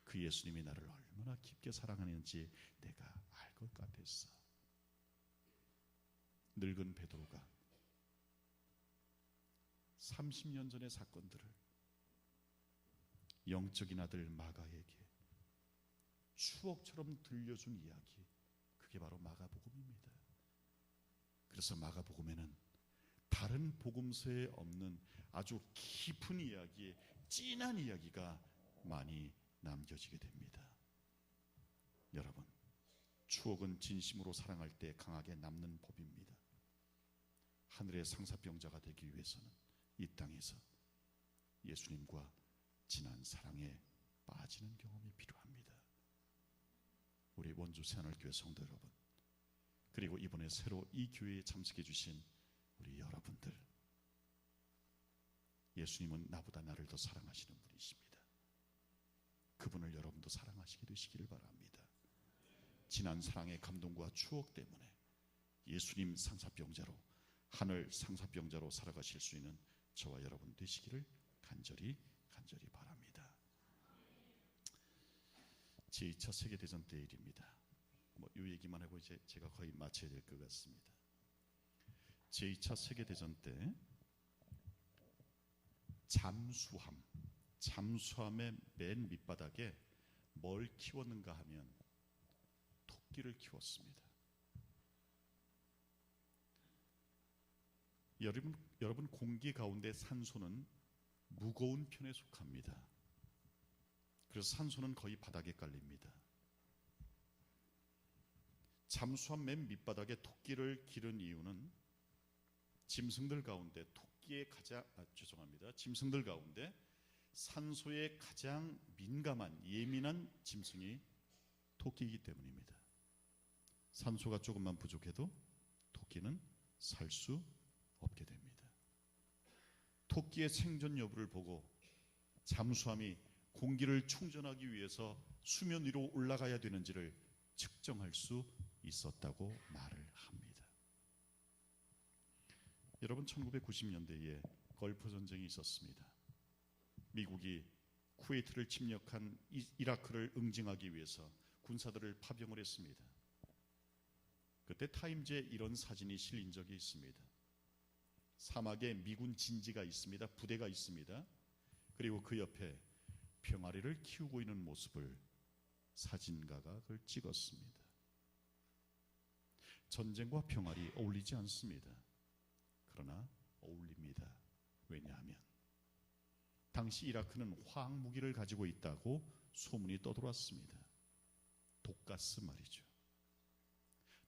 그 예수님이 나를 얼마나 깊게 사랑하는지 내가 알 것 같았어. 늙은 베드로가 30년 전의 사건들을 영적인 아들 마가에게 추억처럼 들려준 이야기, 그게 바로 마가복음입니다. 그래서 마가복음에는 다른 복음서에 없는 아주 깊은 이야기, 진한 이야기가 많이 남겨지게 됩니다. 여러분, 추억은 진심으로 사랑할 때 강하게 남는 법입니다. 하늘의 상사병자가 되기 위해서는 이 땅에서 예수님과 진한 사랑에 빠지는 경험이 필요합니다. 우리 원주 새하늘교회 성도 여러분, 그리고 이번에 새로 이 교회에 참석해 주신 우리 여러분들, 예수님은 나보다 나를 더 사랑하시는 분이십니다. 그분을 여러분도 사랑하시게 되시기를 바랍니다. 진한 사랑의 감동과 추억 때문에 예수님 상사병자로, 하늘 상사병자로 살아가실 수 있는 저와 여러분 되시기를 간절히 바랍니다. 제2차 세계대전 때 일입니다. 이 얘기만 하고 이제 제가 거의 마쳐야 될 것 같습니다. 제2차 세계대전 때 잠수함의 맨 밑바닥에 뭘 키웠는가 하면 토끼를 키웠습니다. 여러분, 공기 가운데 산소는 무거운 편에 속합니다. 그래서 산소는 거의 바닥에 깔립니다. 잠수함 맨 밑바닥에 토끼를 기른 이유는 짐승들 가운데 짐승들 가운데 산소에 가장 민감한, 예민한 짐승이 토끼이기 때문입니다. 산소가 조금만 부족해도 토끼는 살 수 없게 됩니다. 토끼의 생존 여부를 보고 잠수함이 공기를 충전하기 위해서 수면 위로 올라가야 되는지를 측정할 수 있었다고 말을 합니다. 여러분, 1990년대에 걸프 전쟁이 있었습니다. 미국이 쿠웨이트를 침략한 이라크를 응징하기 위해서 군사들을 파병을 했습니다. 그때 타임즈에 이런 사진이 실린 적이 있습니다. 사막에 미군 진지가 있습니다. 부대가 있습니다. 그리고 그 옆에 병아리를 키우고 있는 모습을 사진가가 그걸 찍었습니다. 전쟁과 병아리 어울리지 않습니다. 그러나 어울립니다. 왜냐하면 당시 이라크는 화학 무기를 가지고 있다고 소문이 떠돌았습니다. 독가스 말이죠.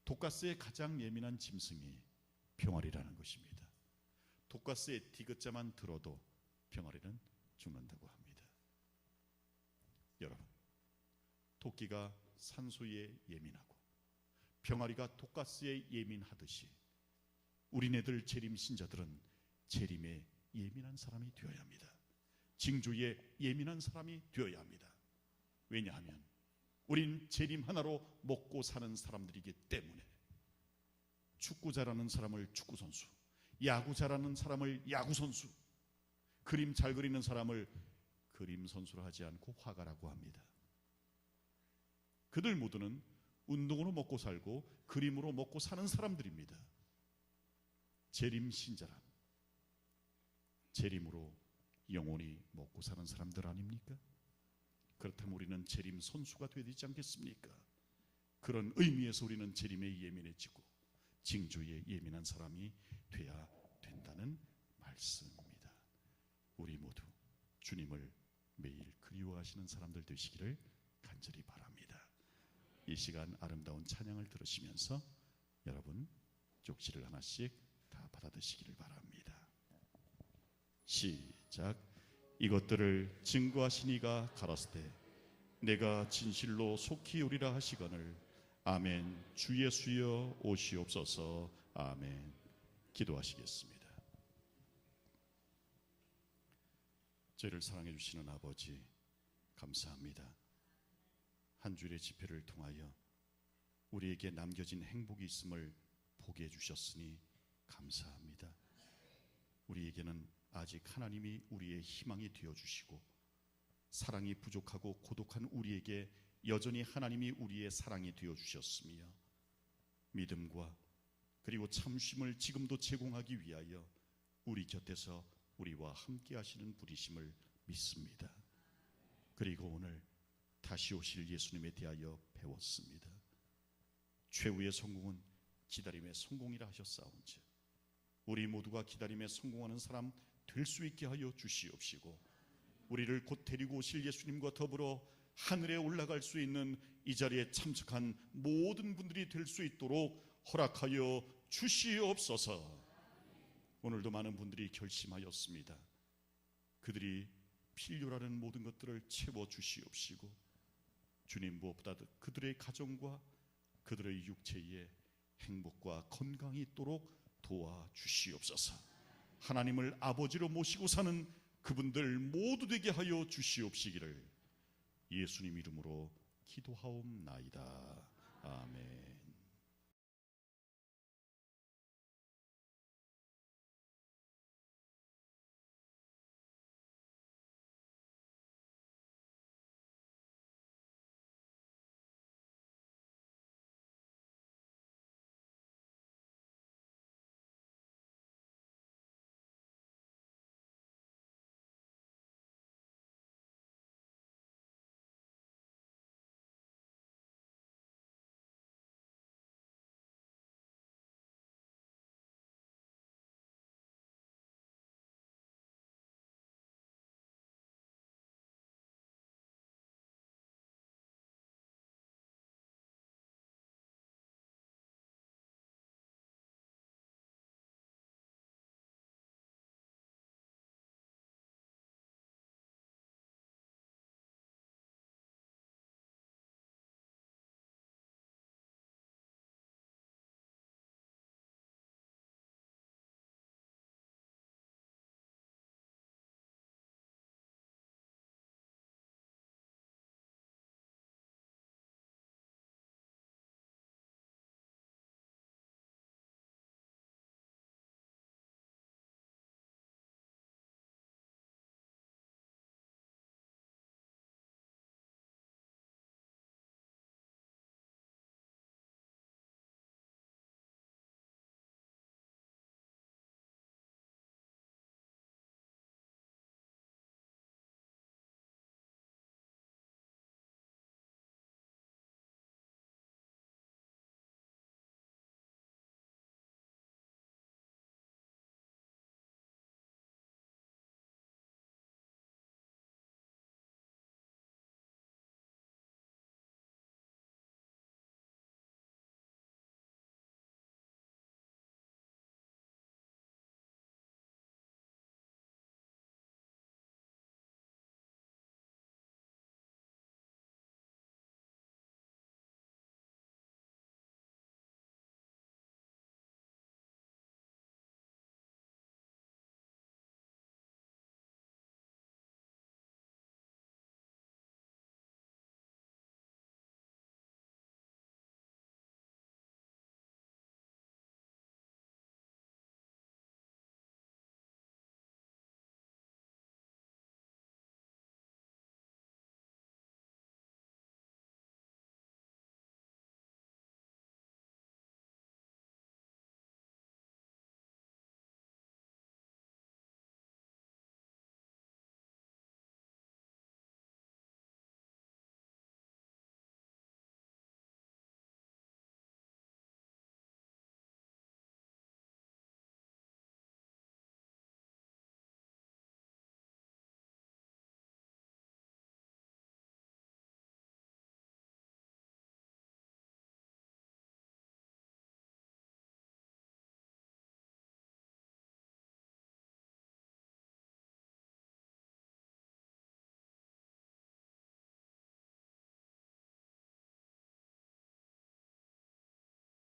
독가스에 가장 예민한 짐승이 병아리라는 것입니다. 독가스의 디귿자만 들어도 병아리는 죽는다고 합니다. 여러분, 토끼가 산소에 예민하고 병아리가 독가스에 예민하듯이 우리네들 재림 신자들은 재림에 예민한 사람이 되어야 합니다. 징조에 예민한 사람이 되어야 합니다. 왜냐하면 우린 재림 하나로 먹고 사는 사람들이기 때문에. 축구 잘하는 사람을 축구선수, 야구 잘하는 사람을 야구선수, 그림 잘 그리는 사람을 그림선수로 하지 않고 화가라고 합니다. 그들 모두는 운동으로 먹고 살고 그림으로 먹고 사는 사람들입니다. 재림 신자란 재림으로 영원히 먹고 사는 사람들 아닙니까? 그렇다면 우리는 재림 선수가 되어야 되지 않겠습니까? 그런 의미에서 우리는 재림에 예민해지고 징조에 예민한 사람이 돼야 된다는 말씀입니다. 우리 모두 주님을 매일 그리워하시는 사람들 되시기를 간절히 바랍니다. 이 시간 아름다운 찬양을 들으시면서 여러분 쪽지를 하나씩 다 받아드시기를 바랍니다. 시작. 이것들을 증거하신 이가 가라사대 내가 진실로 속히 오리라 하시거늘. 아멘. 주 예수여 오시옵소서. 아멘. 기도하시겠습니다. 저희를 사랑해 주시는 아버지 감사합니다. 한 주일의 집회를 통하여 우리에게 남겨진 행복이 있음을 보게 해주셨으니 감사합니다. 우리에게는 아직 하나님이 우리의 희망이 되어주시고 사랑이 부족하고 고독한 우리에게 여전히 하나님이 우리의 사랑이 되어주셨으며 믿음과 그리고 참심을 지금도 제공하기 위하여 우리 곁에서 우리와 함께 하시는 분이심을 믿습니다. 그리고 오늘 다시 오실 예수님에 대하여 배웠습니다. 최후의 성공은 기다림의 성공이라 하셨사온즉 우리 모두가 기다림에 성공하는 사람 될 수 있게 하여 주시옵시고 우리를 곧 데리고 오실 예수님과 더불어 하늘에 올라갈 수 있는 이 자리에 참석한 모든 분들이 될 수 있도록 허락하여 주시옵소서. 오늘도 많은 분들이 결심하였습니다. 그들이 필요라는 모든 것들을 채워 주시옵시고 주님 무엇보다 그들의 가정과 그들의 육체의 행복과 건강이 있도록 도와주시옵소서. 하나님을 아버지로 모시고 사는 그분들 모두 되게 하여 주시옵시기를 예수님 이름으로 기도하옵나이다. 아멘.